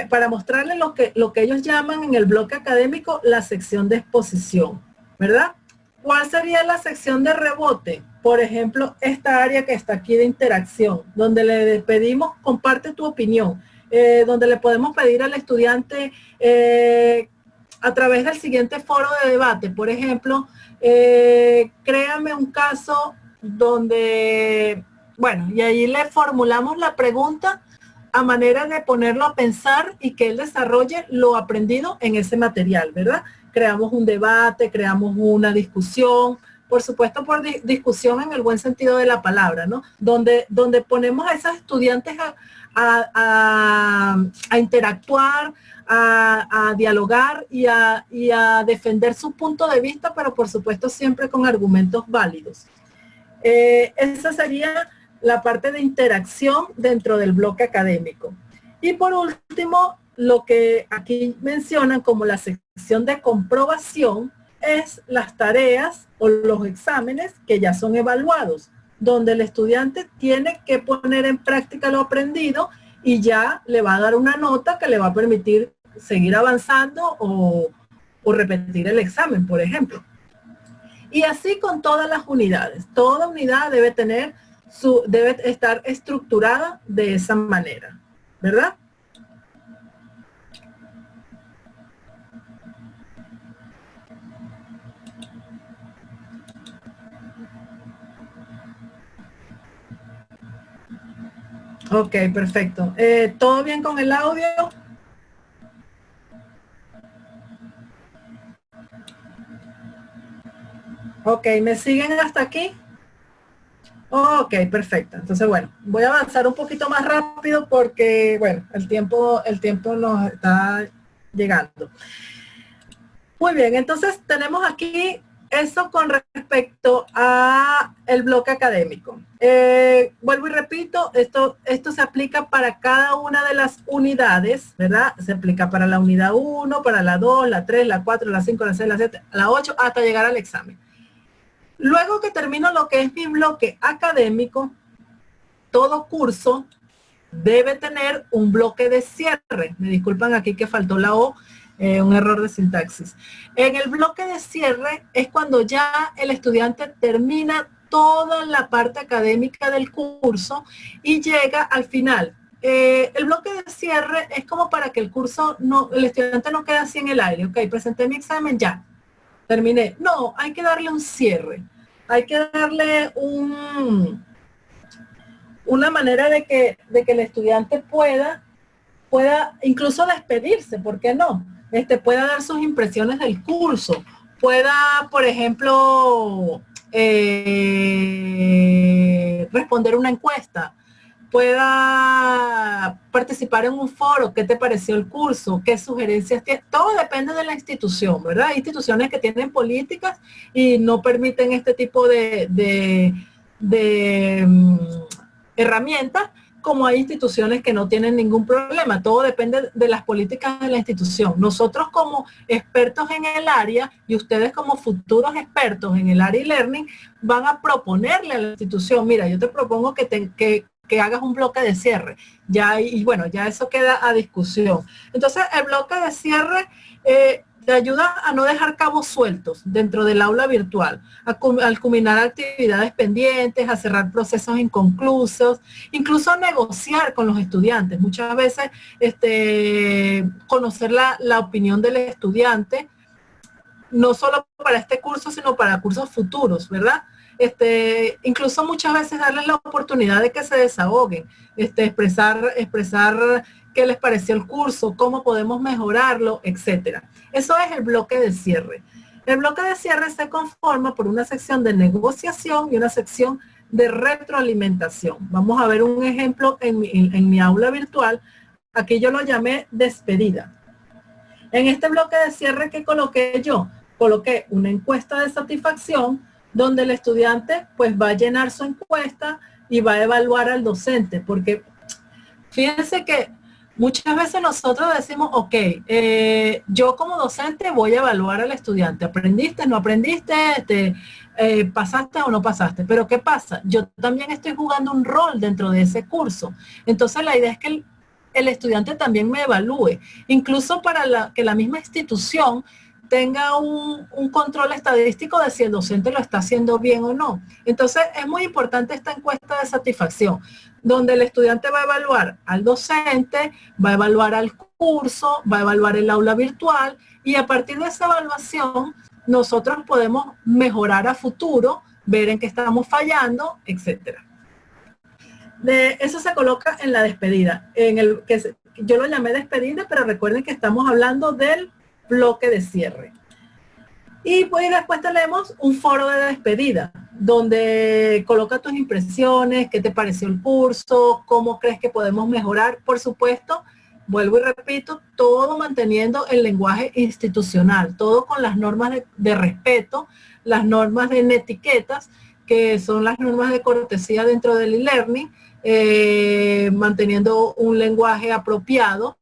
para mostrarles lo que ellos llaman en el bloque académico la sección de exposición, ¿verdad? ¿Cuál sería la sección de rebote? Por ejemplo, esta área que está aquí de interacción, donde le pedimos, comparte tu opinión, donde le podemos pedir al estudiante a través del siguiente foro de debate, por ejemplo, créame un caso donde, bueno, y ahí le formulamos la pregunta a manera de ponerlo a pensar y que él desarrolle lo aprendido en ese material, ¿verdad? Creamos un debate, creamos una discusión, por supuesto por discusión en el buen sentido de la palabra, ¿no? Donde ponemos a esos estudiantes a interactuar, a dialogar y a defender su punto de vista, pero por supuesto siempre con argumentos válidos. Esa sería la parte de interacción dentro del bloque académico. Y por último, lo que aquí mencionan como la sección de comprobación es las tareas o los exámenes que ya son evaluados, donde el estudiante tiene que poner en práctica lo aprendido y ya le va a dar una nota que le va a permitir seguir avanzando o repetir el examen, por ejemplo. Y así con todas las unidades. Toda unidad debe estar estructurada de esa manera, ¿verdad? Ok, perfecto. ¿Todo bien con el audio? Ok, ¿me siguen hasta aquí? Ok, perfecto. Entonces, bueno, voy a avanzar un poquito más rápido porque, bueno, el tiempo nos está llegando. Muy bien, entonces tenemos aquí eso con respecto a el bloque académico. Vuelvo y repito, esto se aplica para cada una de las unidades, ¿verdad? Se aplica para la unidad 1, para la 2, la 3, la 4, la 5, la 6, la 7, la 8, hasta llegar al examen. Luego que termino lo que es mi bloque académico, todo curso debe tener un bloque de cierre. Me disculpan aquí que faltó la O, un error de sintaxis. En el bloque de cierre es cuando ya el estudiante termina toda la parte académica del curso y llega al final. El bloque de cierre es como para que el estudiante no quede así en el aire. Ok, presenté mi examen, ya, terminé. No, hay que darle un cierre. Hay que darle una manera de que el estudiante pueda incluso despedirse, ¿por qué no? Pueda dar sus impresiones del curso, pueda, por ejemplo, responder una encuesta, pueda participar en un foro, qué te pareció el curso, qué sugerencias tienes, todo depende de la institución, ¿verdad? Hay instituciones que tienen políticas y no permiten este tipo de herramientas, como hay instituciones que no tienen ningún problema. Todo depende de las políticas de la institución. Nosotros como expertos en el área y ustedes como futuros expertos en el área e-learning van a proponerle a la institución, mira, yo te propongo que hagas un bloque de cierre. Y bueno, ya eso queda a discusión. Entonces, el bloque de cierre te ayuda a no dejar cabos sueltos dentro del aula virtual, al culminar actividades pendientes, a cerrar procesos inconclusos, incluso a negociar con los estudiantes. Muchas veces conocer la opinión del estudiante, no solo para este curso, sino para cursos futuros, ¿verdad? incluso muchas veces darles la oportunidad de que se desahoguen, expresar qué les pareció el curso, cómo podemos mejorarlo, etcétera. Eso es el bloque de cierre. El bloque de cierre se conforma por una sección de negociación y una sección de retroalimentación. Vamos a ver un ejemplo en mi aula virtual. Aquí yo lo llamé despedida. En este bloque de cierre que coloqué yo, coloqué una encuesta de satisfacción donde el estudiante pues va a llenar su encuesta y va a evaluar al docente, porque fíjense que muchas veces nosotros decimos, ok, yo como docente voy a evaluar al estudiante. ¿Aprendiste, no aprendiste? ¿Pasaste o no pasaste? Pero ¿qué pasa? Yo también estoy jugando un rol dentro de ese curso. Entonces la idea es que el estudiante también me evalúe, incluso para que la misma institución tenga un control estadístico de si el docente lo está haciendo bien o no. Entonces es muy importante esta encuesta de satisfacción, donde el estudiante va a evaluar al docente, va a evaluar al curso, va a evaluar el aula virtual, y a partir de esa evaluación nosotros podemos mejorar a futuro, ver en qué estamos fallando, etcétera. Eso se coloca en la despedida, yo lo llamé despedida, pero recuerden que estamos hablando del bloque de cierre. Y pues después tenemos un foro de despedida, donde coloca tus impresiones, qué te pareció el curso, cómo crees que podemos mejorar. Por supuesto, vuelvo y repito, todo manteniendo el lenguaje institucional, todo con las normas de respeto, las normas de etiquetas, que son las normas de cortesía dentro del e-learning, manteniendo un lenguaje apropiado,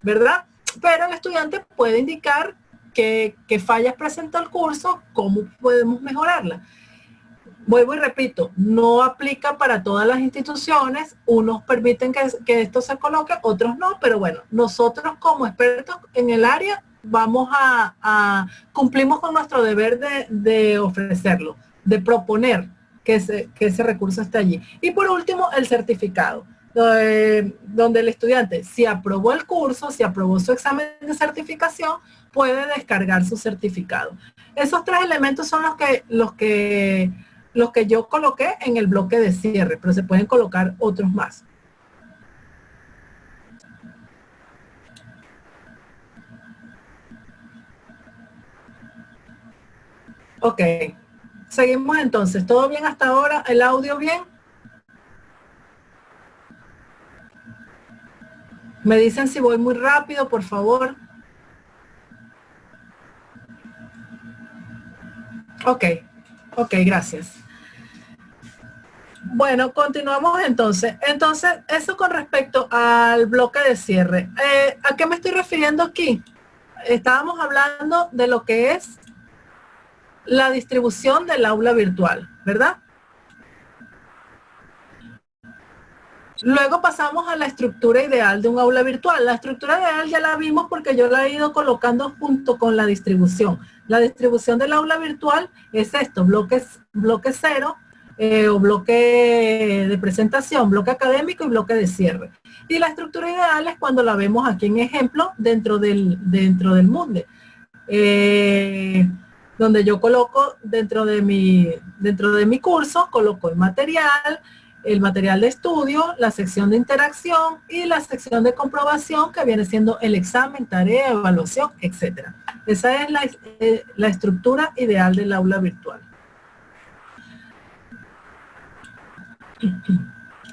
¿verdad? Pero el estudiante puede indicar qué fallas presenta el curso, cómo podemos mejorarla. Vuelvo y repito, no aplica para todas las instituciones, unos permiten que esto se coloque, otros no, pero bueno, nosotros como expertos en el área cumplimos con nuestro deber de ofrecerlo, de proponer que ese recurso esté allí. Y por último, el certificado, donde el estudiante, si aprobó el curso, si aprobó su examen de certificación, puede descargar su certificado. Esos tres elementos son los que yo coloqué en el bloque de cierre, pero se pueden colocar otros más. Ok, seguimos entonces. ¿Todo bien hasta ahora? ¿El audio bien? Me dicen si voy muy rápido, por favor. Ok, gracias. Bueno, continuamos entonces. Entonces, eso con respecto al bloque de cierre. ¿A qué me estoy refiriendo aquí? Estábamos hablando de lo que es la distribución del aula virtual, ¿verdad? Luego pasamos a la estructura ideal de un aula virtual. La estructura ideal ya la vimos porque yo la he ido colocando junto con la distribución. La distribución del aula virtual es esto, bloque 0 o bloque de presentación, bloque académico y bloque de cierre. Y la estructura ideal es cuando la vemos aquí en ejemplo dentro del Moodle. Donde yo coloco dentro de mi curso, coloco el material de estudio, la sección de interacción y la sección de comprobación, que viene siendo el examen, tarea, evaluación, etcétera. Esa es la estructura ideal del aula virtual.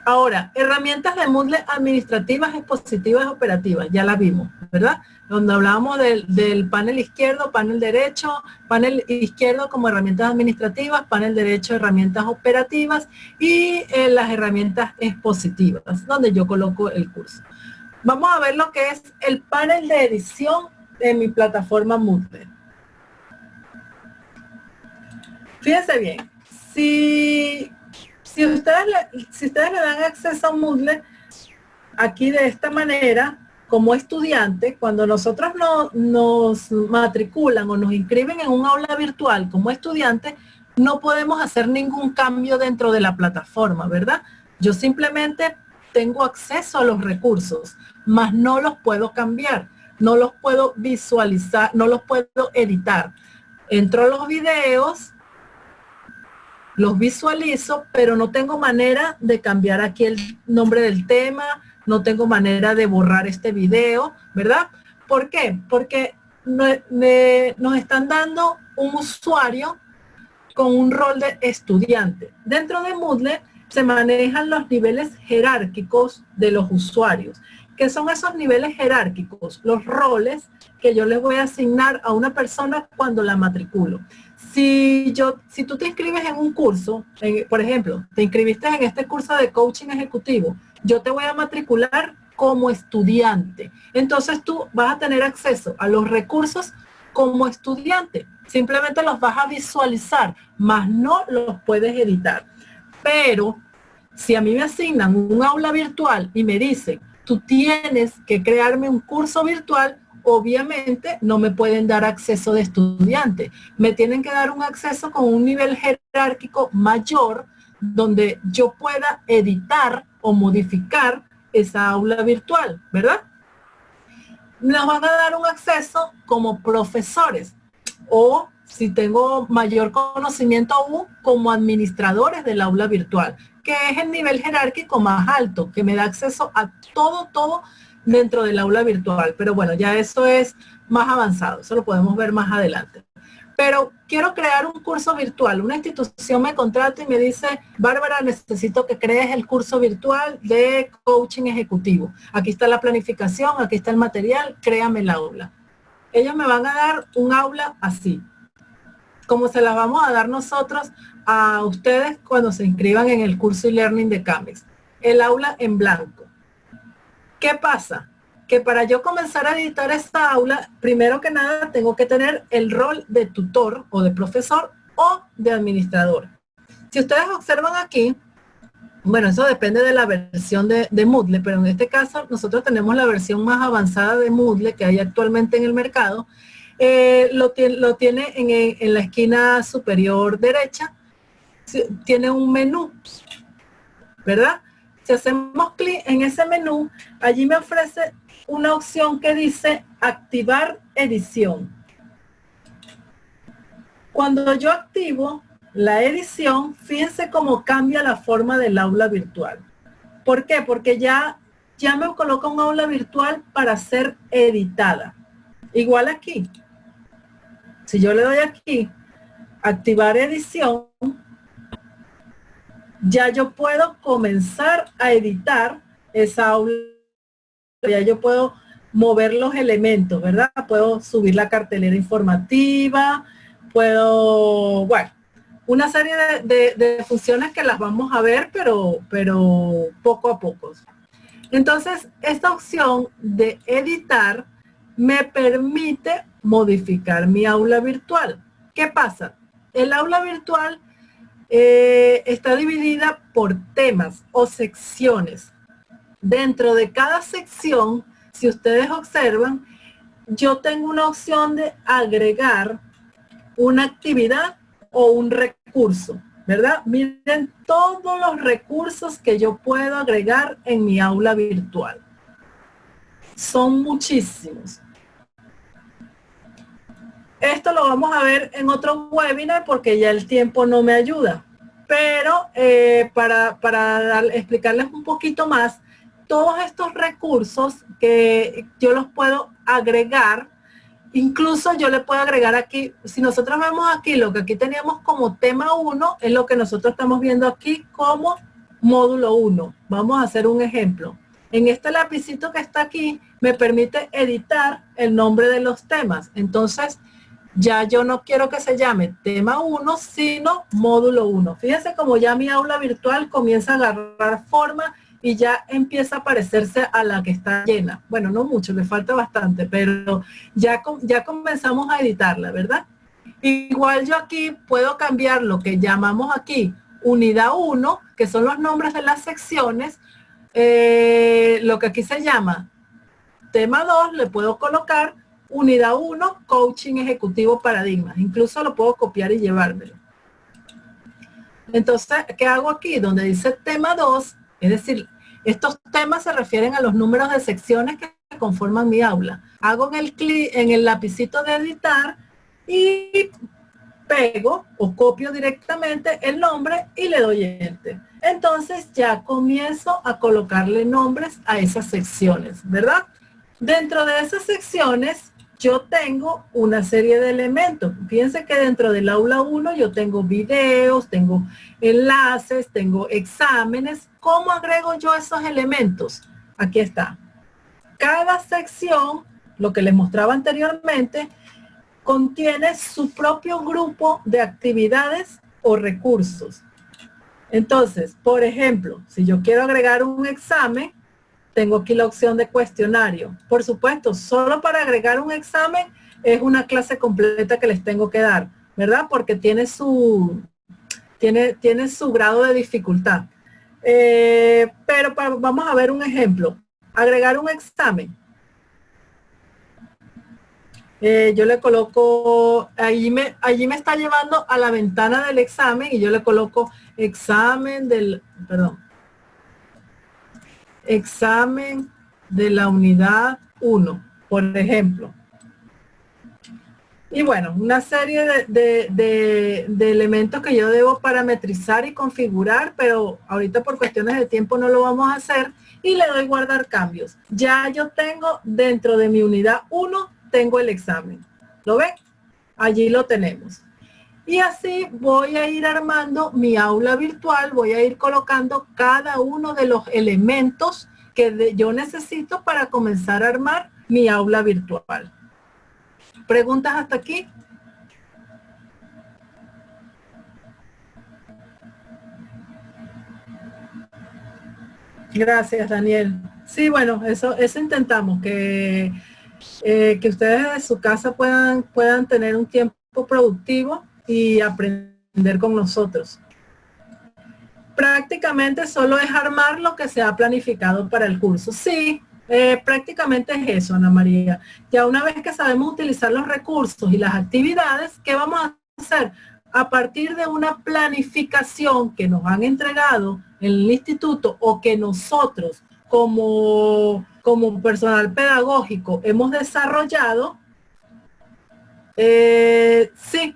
Ahora, herramientas de Moodle administrativas, expositivas, operativas, ya la vimos, ¿verdad? Donde hablábamos del panel izquierdo, panel derecho, panel izquierdo como herramientas administrativas, panel derecho herramientas operativas y las herramientas expositivas, donde yo coloco el curso. Vamos a ver lo que es el panel de edición de mi plataforma Moodle. Fíjense bien, si ustedes le dan acceso a Moodle aquí de esta manera, como estudiante, cuando nosotros nos matriculan o nos inscriben en un aula virtual como estudiante, no podemos hacer ningún cambio dentro de la plataforma, ¿verdad? Yo simplemente tengo acceso a los recursos, mas no los puedo cambiar, no los puedo visualizar, no los puedo editar. Entro a los videos, los visualizo, pero no tengo manera de cambiar aquí el nombre del tema, no tengo manera de borrar este video, ¿verdad? ¿Por qué? Porque nos están dando un usuario con un rol de estudiante. Dentro de Moodle se manejan los niveles jerárquicos de los usuarios. ¿Qué son esos niveles jerárquicos? Los roles que yo les voy a asignar a una persona cuando la matriculo. Si tú te inscribes en un curso, por ejemplo, te inscribiste en este curso de coaching ejecutivo, yo te voy a matricular como estudiante. Entonces tú vas a tener acceso a los recursos como estudiante. Simplemente los vas a visualizar, más no los puedes editar. Pero si a mí me asignan un aula virtual y me dicen, tú tienes que crearme un curso virtual, obviamente no me pueden dar acceso de estudiante. Me tienen que dar un acceso con un nivel jerárquico mayor donde yo pueda editar o modificar esa aula virtual, ¿verdad? Nos van a dar un acceso como profesores o si tengo mayor conocimiento aún como administradores del aula virtual, que es el nivel jerárquico más alto, que me da acceso a todo dentro del aula virtual. Pero bueno, ya eso es más avanzado, eso lo podemos ver más adelante. Pero quiero crear un curso virtual. Una institución me contrata y me dice, Bárbara, necesito que crees el curso virtual de coaching ejecutivo. Aquí está la planificación, aquí está el material, créame el aula. Ellos me van a dar un aula así, como se la vamos a dar nosotros a ustedes cuando se inscriban en el curso e-learning de Camex. El aula en blanco. ¿Qué pasa? Que para yo comenzar a editar esta aula, primero que nada tengo que tener el rol de tutor o de profesor o de administrador. Si ustedes observan aquí, bueno, eso depende de la versión de Moodle, pero en este caso nosotros tenemos la versión más avanzada de Moodle que hay actualmente en el mercado. Lo tiene en la esquina superior derecha, tiene un menú, ¿verdad? Si hacemos clic en ese menú, allí me ofrece una opción que dice activar edición. Cuando yo activo la edición, fíjense cómo cambia la forma del aula virtual. ¿Por qué? Porque ya me coloca un aula virtual para ser editada. Igual aquí. Si yo le doy aquí, activar edición, ya yo puedo comenzar a editar esa aula. Ya yo puedo mover los elementos, ¿verdad? Puedo subir la cartelera informativa, puedo, bueno, una serie de funciones que las vamos a ver, pero poco a poco. Entonces, esta opción de editar me permite modificar mi aula virtual. ¿Qué pasa? El aula virtual está dividida por temas o secciones. Dentro de cada sección, si ustedes observan, yo tengo una opción de agregar una actividad o un recurso, ¿verdad? Miren todos los recursos que yo puedo agregar en mi aula virtual. Son muchísimos. Esto lo vamos a ver en otro webinar porque ya el tiempo no me ayuda. Pero para explicarles un poquito más, todos estos recursos que yo los puedo agregar, incluso yo le puedo agregar aquí, si nosotros vemos aquí, lo que aquí teníamos como tema 1, es lo que nosotros estamos viendo aquí como módulo 1. Vamos a hacer un ejemplo. En este lapicito que está aquí, me permite editar el nombre de los temas. Entonces, ya yo no quiero que se llame tema 1, sino módulo 1. Fíjense como ya mi aula virtual comienza a agarrar forma y ya empieza a parecerse a la que está llena. Bueno, no mucho, le falta bastante, pero ya comenzamos a editarla, ¿verdad? Igual yo aquí puedo cambiar lo que llamamos aquí unidad 1, que son los nombres de las secciones, lo que aquí se llama tema 2, le puedo colocar unidad 1, coaching ejecutivo paradigmas. Incluso lo puedo copiar y llevármelo. Entonces, ¿qué hago aquí? Donde dice tema 2, es decir, estos temas se refieren a los números de secciones que conforman mi aula. Hago en el clic en el lapicito de editar y pego o copio directamente el nombre y le doy Enter. Entonces ya comienzo a colocarle nombres a esas secciones, ¿verdad? Dentro de esas secciones yo tengo una serie de elementos. Fíjense que dentro del aula 1 yo tengo videos, tengo enlaces, tengo exámenes. ¿Cómo agrego yo esos elementos? Aquí está. Cada sección, lo que les mostraba anteriormente, contiene su propio grupo de actividades o recursos. Entonces, por ejemplo, si yo quiero agregar un examen, tengo aquí la opción de cuestionario. Por supuesto, solo para agregar un examen es una clase completa que les tengo que dar, ¿verdad? Porque tiene su grado de dificultad. Pero vamos a ver un ejemplo. Agregar un examen. Yo le coloco, allí me está llevando a la ventana del examen y yo le coloco examen de la unidad 1, por ejemplo. Y bueno, una serie de elementos que yo debo parametrizar y configurar, pero ahorita por cuestiones de tiempo no lo vamos a hacer, y le doy guardar cambios. Ya yo tengo dentro de mi unidad 1, tengo el examen. ¿Lo ven? Allí lo tenemos. Y así voy a ir armando mi aula virtual, voy a ir colocando cada uno de los elementos que yo necesito para comenzar a armar mi aula virtual. ¿Preguntas hasta aquí? Gracias, Daniel. Sí, bueno, eso intentamos, que ustedes de su casa puedan tener un tiempo productivo y aprender con nosotros. Prácticamente solo es armar lo que se ha planificado para el curso. Sí, prácticamente es eso, Ana María. Ya una vez que sabemos utilizar los recursos y las actividades, ¿qué vamos a hacer? A partir de una planificación que nos han entregado en el instituto o que nosotros como personal pedagógico hemos desarrollado, sí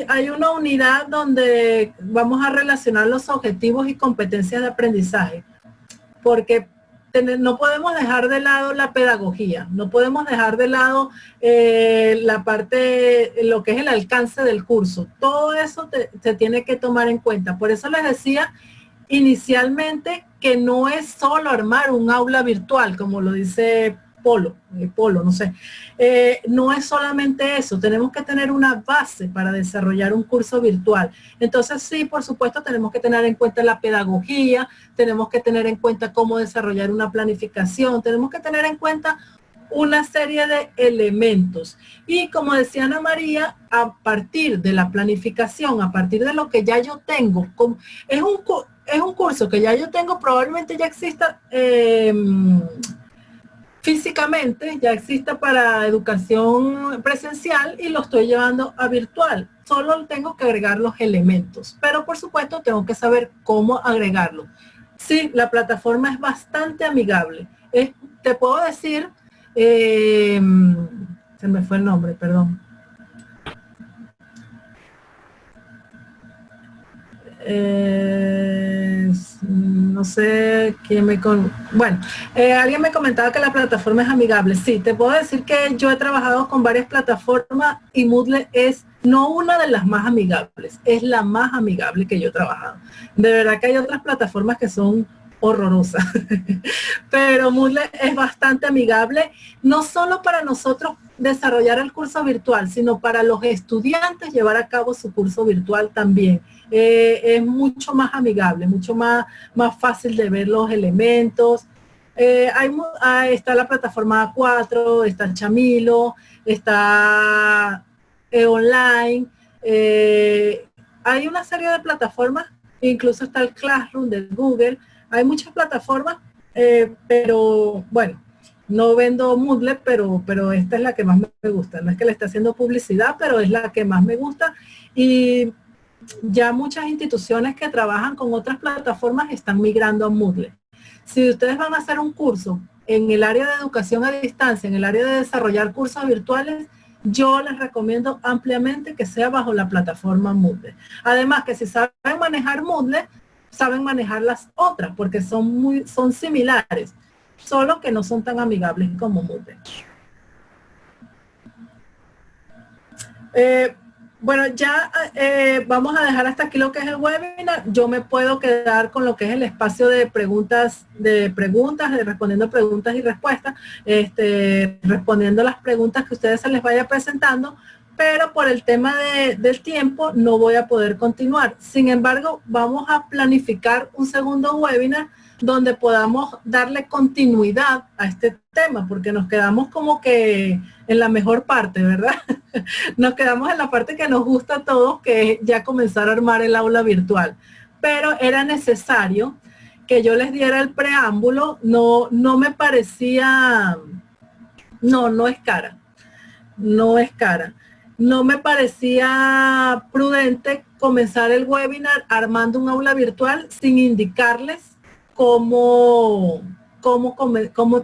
hay una unidad donde vamos a relacionar los objetivos y competencias de aprendizaje, porque no podemos dejar de lado la pedagogía, no podemos dejar de lado la parte, lo que es el alcance del curso. Todo eso se tiene que tomar en cuenta. Por eso les decía inicialmente que no es solo armar un aula virtual, como lo dice Polo, no sé. No es solamente eso, tenemos que tener una base para desarrollar un curso virtual. Entonces sí, por supuesto, tenemos que tener en cuenta la pedagogía, tenemos que tener en cuenta cómo desarrollar una planificación, tenemos que tener en cuenta una serie de elementos. Y como decía Ana María, a partir de la planificación, a partir de lo que ya yo tengo, es un curso que ya yo tengo, probablemente ya exista físicamente, ya exista para educación presencial y lo estoy llevando a virtual. Solo tengo que agregar los elementos, pero por supuesto tengo que saber cómo agregarlo. Sí, la plataforma es bastante amigable. Te puedo decir, se me fue el nombre, perdón. No sé quién bueno, alguien me comentaba que la plataforma es amigable. Sí, te puedo decir que yo he trabajado con varias plataformas y Moodle es no una de las más amigables, es la más amigable que yo he trabajado. De verdad que hay otras plataformas que son horrorosas, pero Moodle es bastante amigable, no solo para nosotros desarrollar el curso virtual, sino para los estudiantes llevar a cabo su curso virtual también. Es mucho más amigable, mucho más fácil de ver los elementos. Está la plataforma A4, está Chamilo, está online. Hay una serie de plataformas, incluso está el Classroom de Google. Hay muchas plataformas, pero bueno, no vendo Moodle, pero esta es la que más me gusta. No es que le esté haciendo publicidad, pero es la que más me gusta. Y ya muchas instituciones que trabajan con otras plataformas están migrando a Moodle. Si ustedes van a hacer un curso en el área de educación a distancia, en el área de desarrollar cursos virtuales, yo les recomiendo ampliamente que sea bajo la plataforma Moodle. Además que si saben manejar Moodle, saben manejar las otras, porque son similares, solo que no son tan amigables como Moodle. Bueno, ya vamos a dejar hasta aquí lo que es el webinar. Yo me puedo quedar con lo que es el espacio de preguntas, de respondiendo preguntas y respuestas, respondiendo las preguntas que a ustedes se les vaya presentando, pero por el tema del tiempo no voy a poder continuar. Sin embargo, vamos a planificar un segundo webinar donde podamos darle continuidad a este tema, porque nos quedamos como que en la mejor parte, ¿verdad? Nos quedamos en la parte que nos gusta a todos, que es ya comenzar a armar el aula virtual. Pero era necesario que yo les diera el preámbulo, no me parecía, no es cara, no es cara. No me parecía prudente comenzar el webinar armando un aula virtual sin indicarles cómo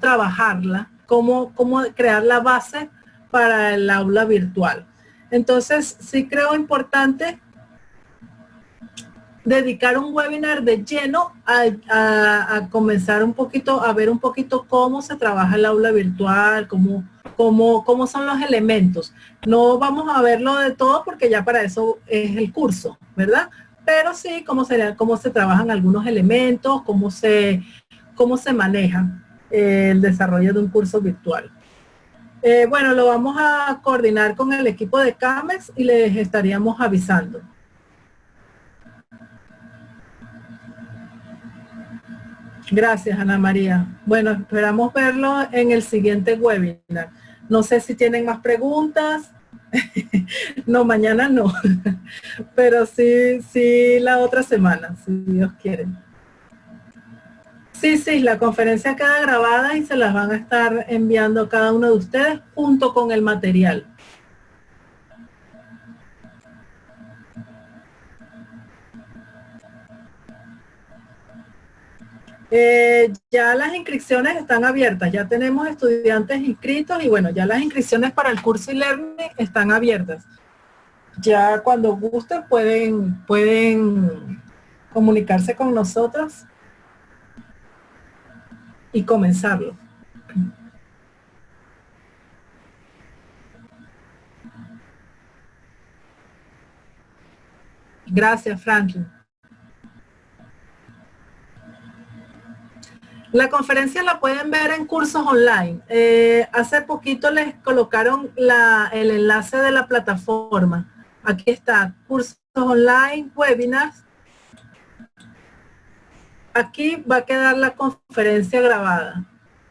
trabajarla, cómo crear la base para el aula virtual. Entonces, sí creo importante dedicar un webinar de lleno a comenzar un poquito, a ver un poquito cómo se trabaja el aula virtual, cómo son los elementos. No vamos a verlo de todo porque ya para eso es el curso, ¿verdad? Pero sí cómo se trabajan algunos elementos, cómo se maneja el desarrollo de un curso virtual. Bueno, lo vamos a coordinar con el equipo de CAMEX y les estaríamos avisando. Gracias, Ana María. Bueno, esperamos verlo en el siguiente webinar. No sé si tienen más preguntas. No, mañana no. Pero sí la otra semana, si Dios quiere. Sí, la conferencia queda grabada y se las van a estar enviando a cada uno de ustedes junto con el material. Ya las inscripciones están abiertas, ya tenemos estudiantes inscritos y bueno, ya las inscripciones para el curso e-learning están abiertas. Ya cuando gusten pueden comunicarse con nosotros y comenzarlo. Gracias, Franklin. La conferencia la pueden ver en cursos online. Hace poquito les colocaron el enlace de la plataforma. Aquí está, cursos online, webinars. Aquí va a quedar la conferencia grabada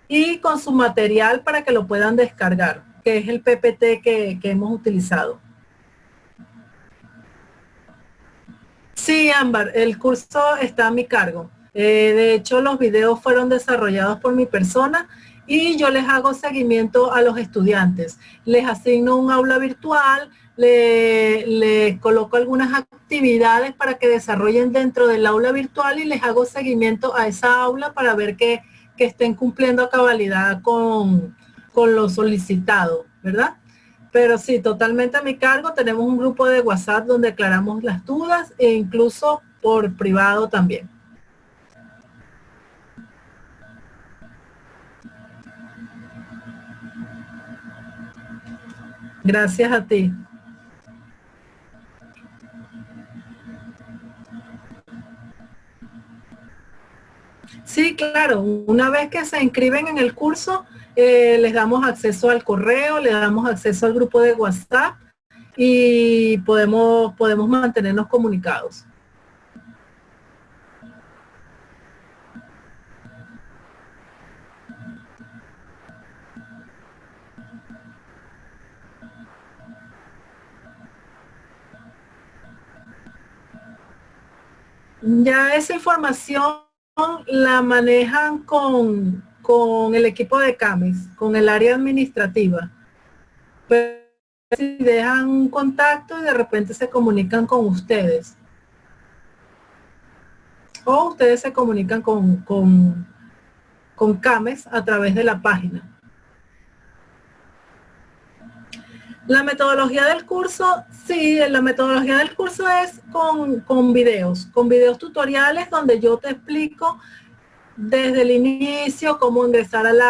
y con su material para que lo puedan descargar, que es el PPT que hemos utilizado. Sí, Ámbar, el curso está a mi cargo. De hecho, los videos fueron desarrollados por mi persona y yo les hago seguimiento a los estudiantes. Les asigno un aula virtual, les coloco algunas actividades para que desarrollen dentro del aula virtual y les hago seguimiento a esa aula para ver que estén cumpliendo a cabalidad con lo solicitado, ¿verdad? Pero sí, totalmente a mi cargo. Tenemos un grupo de WhatsApp donde aclaramos las dudas e incluso por privado también. Gracias a ti. Sí, claro. Una vez que se inscriben en el curso, les damos acceso al correo, les damos acceso al grupo de WhatsApp y podemos mantenernos comunicados. Ya esa información la manejan con el equipo de CAMES, con el área administrativa. Pero si dejan un contacto y de repente se comunican con ustedes. O ustedes se comunican con CAMES a través de la página. La metodología del curso, sí, la metodología del curso es con videos tutoriales donde yo te explico desde el inicio cómo ingresar al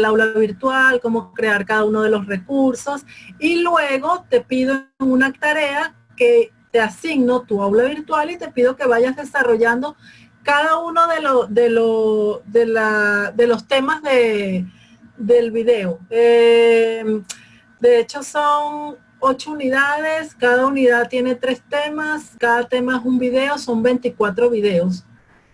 aula virtual, cómo crear cada uno de los recursos y luego te pido una tarea que te asigno tu aula virtual y te pido que vayas desarrollando cada uno de los temas del video. De hecho son 8 unidades, cada unidad tiene 3 temas, cada tema es un video, son 24 videos.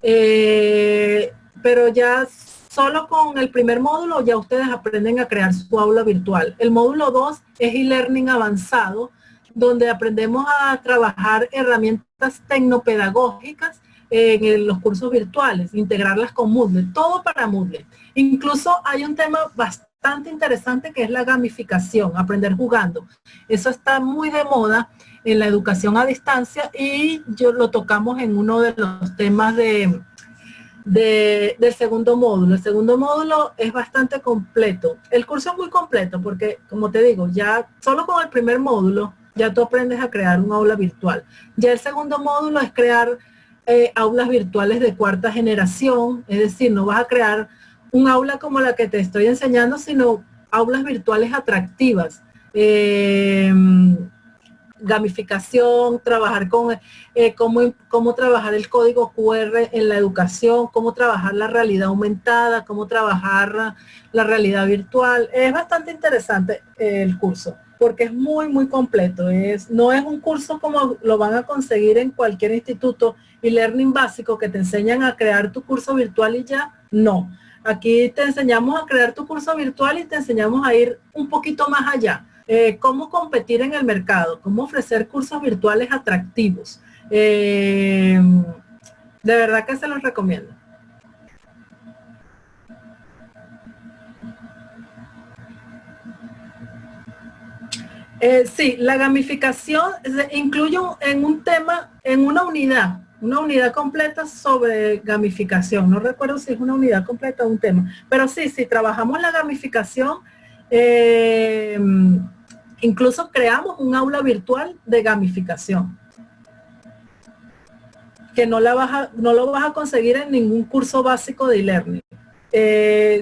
Pero ya solo con el primer módulo ya ustedes aprenden a crear su aula virtual. El módulo 2 es e-learning avanzado, donde aprendemos a trabajar herramientas tecnopedagógicas en los cursos virtuales, integrarlas con Moodle, todo para Moodle. Incluso hay un tema bastante interesante que es la gamificación, aprender jugando. Eso está muy de moda en la educación a distancia y yo lo tocamos en uno de los temas del segundo módulo. El segundo módulo es bastante completo. El curso es muy completo porque, como te digo, ya solo con el primer módulo ya tú aprendes a crear un aula virtual. Ya el segundo módulo es crear aulas virtuales de cuarta generación, es decir, no vas a crear un aula como la que te estoy enseñando, sino aulas virtuales atractivas. Gamificación, trabajar con cómo trabajar el código QR en la educación, cómo trabajar la realidad aumentada, cómo trabajar la realidad virtual. Es bastante interesante el curso, porque es muy completo. No es un curso como lo van a conseguir en cualquier instituto y learning básico que te enseñan a crear tu curso virtual y ya. No. Aquí te enseñamos a crear tu curso virtual y te enseñamos a ir un poquito más allá. Cómo competir en el mercado, cómo ofrecer cursos virtuales atractivos. De verdad que se los recomiendo. Sí, la gamificación incluye en un tema, en una unidad completa sobre gamificación. No recuerdo si es una unidad completa o un tema, pero sí, trabajamos la gamificación. Incluso creamos un aula virtual de gamificación que no lo vas a conseguir en ningún curso básico de e-learning.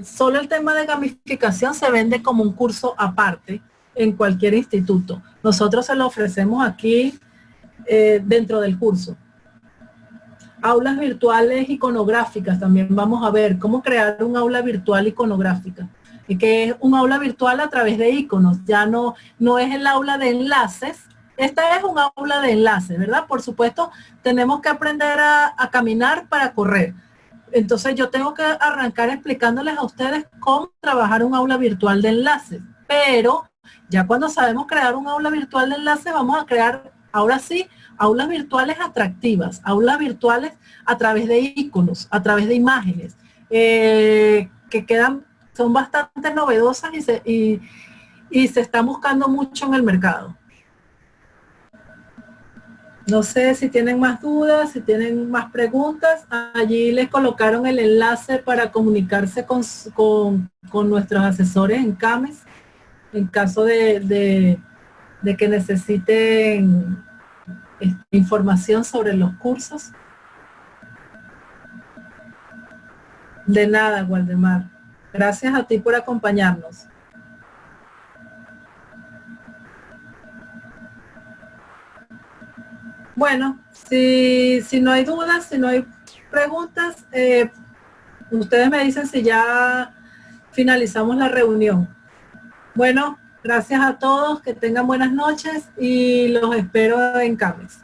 Solo el tema de gamificación se vende como un curso aparte en cualquier instituto. Nosotros se lo ofrecemos aquí dentro del curso. Aulas virtuales iconográficas también vamos a ver cómo crear un aula virtual iconográfica. Y que es un aula virtual a través de iconos, ya no es el aula de enlaces. Esta es un aula de enlaces, ¿verdad? Por supuesto, tenemos que aprender a caminar para correr. Entonces yo tengo que arrancar explicándoles a ustedes cómo trabajar un aula virtual de enlaces. Pero ya cuando sabemos crear un aula virtual de enlaces, vamos a crear, ahora sí, aulas virtuales atractivas, aulas virtuales a través de iconos, a través de imágenes, que son bastante novedosas y se están buscando mucho en el mercado. No sé si tienen más dudas, si tienen más preguntas. Allí les colocaron el enlace para comunicarse con nuestros asesores en CAMES en caso de que necesiten información sobre los cursos. De nada, Waldemar. Gracias a ti por acompañarnos. Bueno, si no hay dudas, si no hay preguntas, ustedes me dicen si ya finalizamos la reunión. Bueno, gracias a todos, que tengan buenas noches y los espero en CAMES.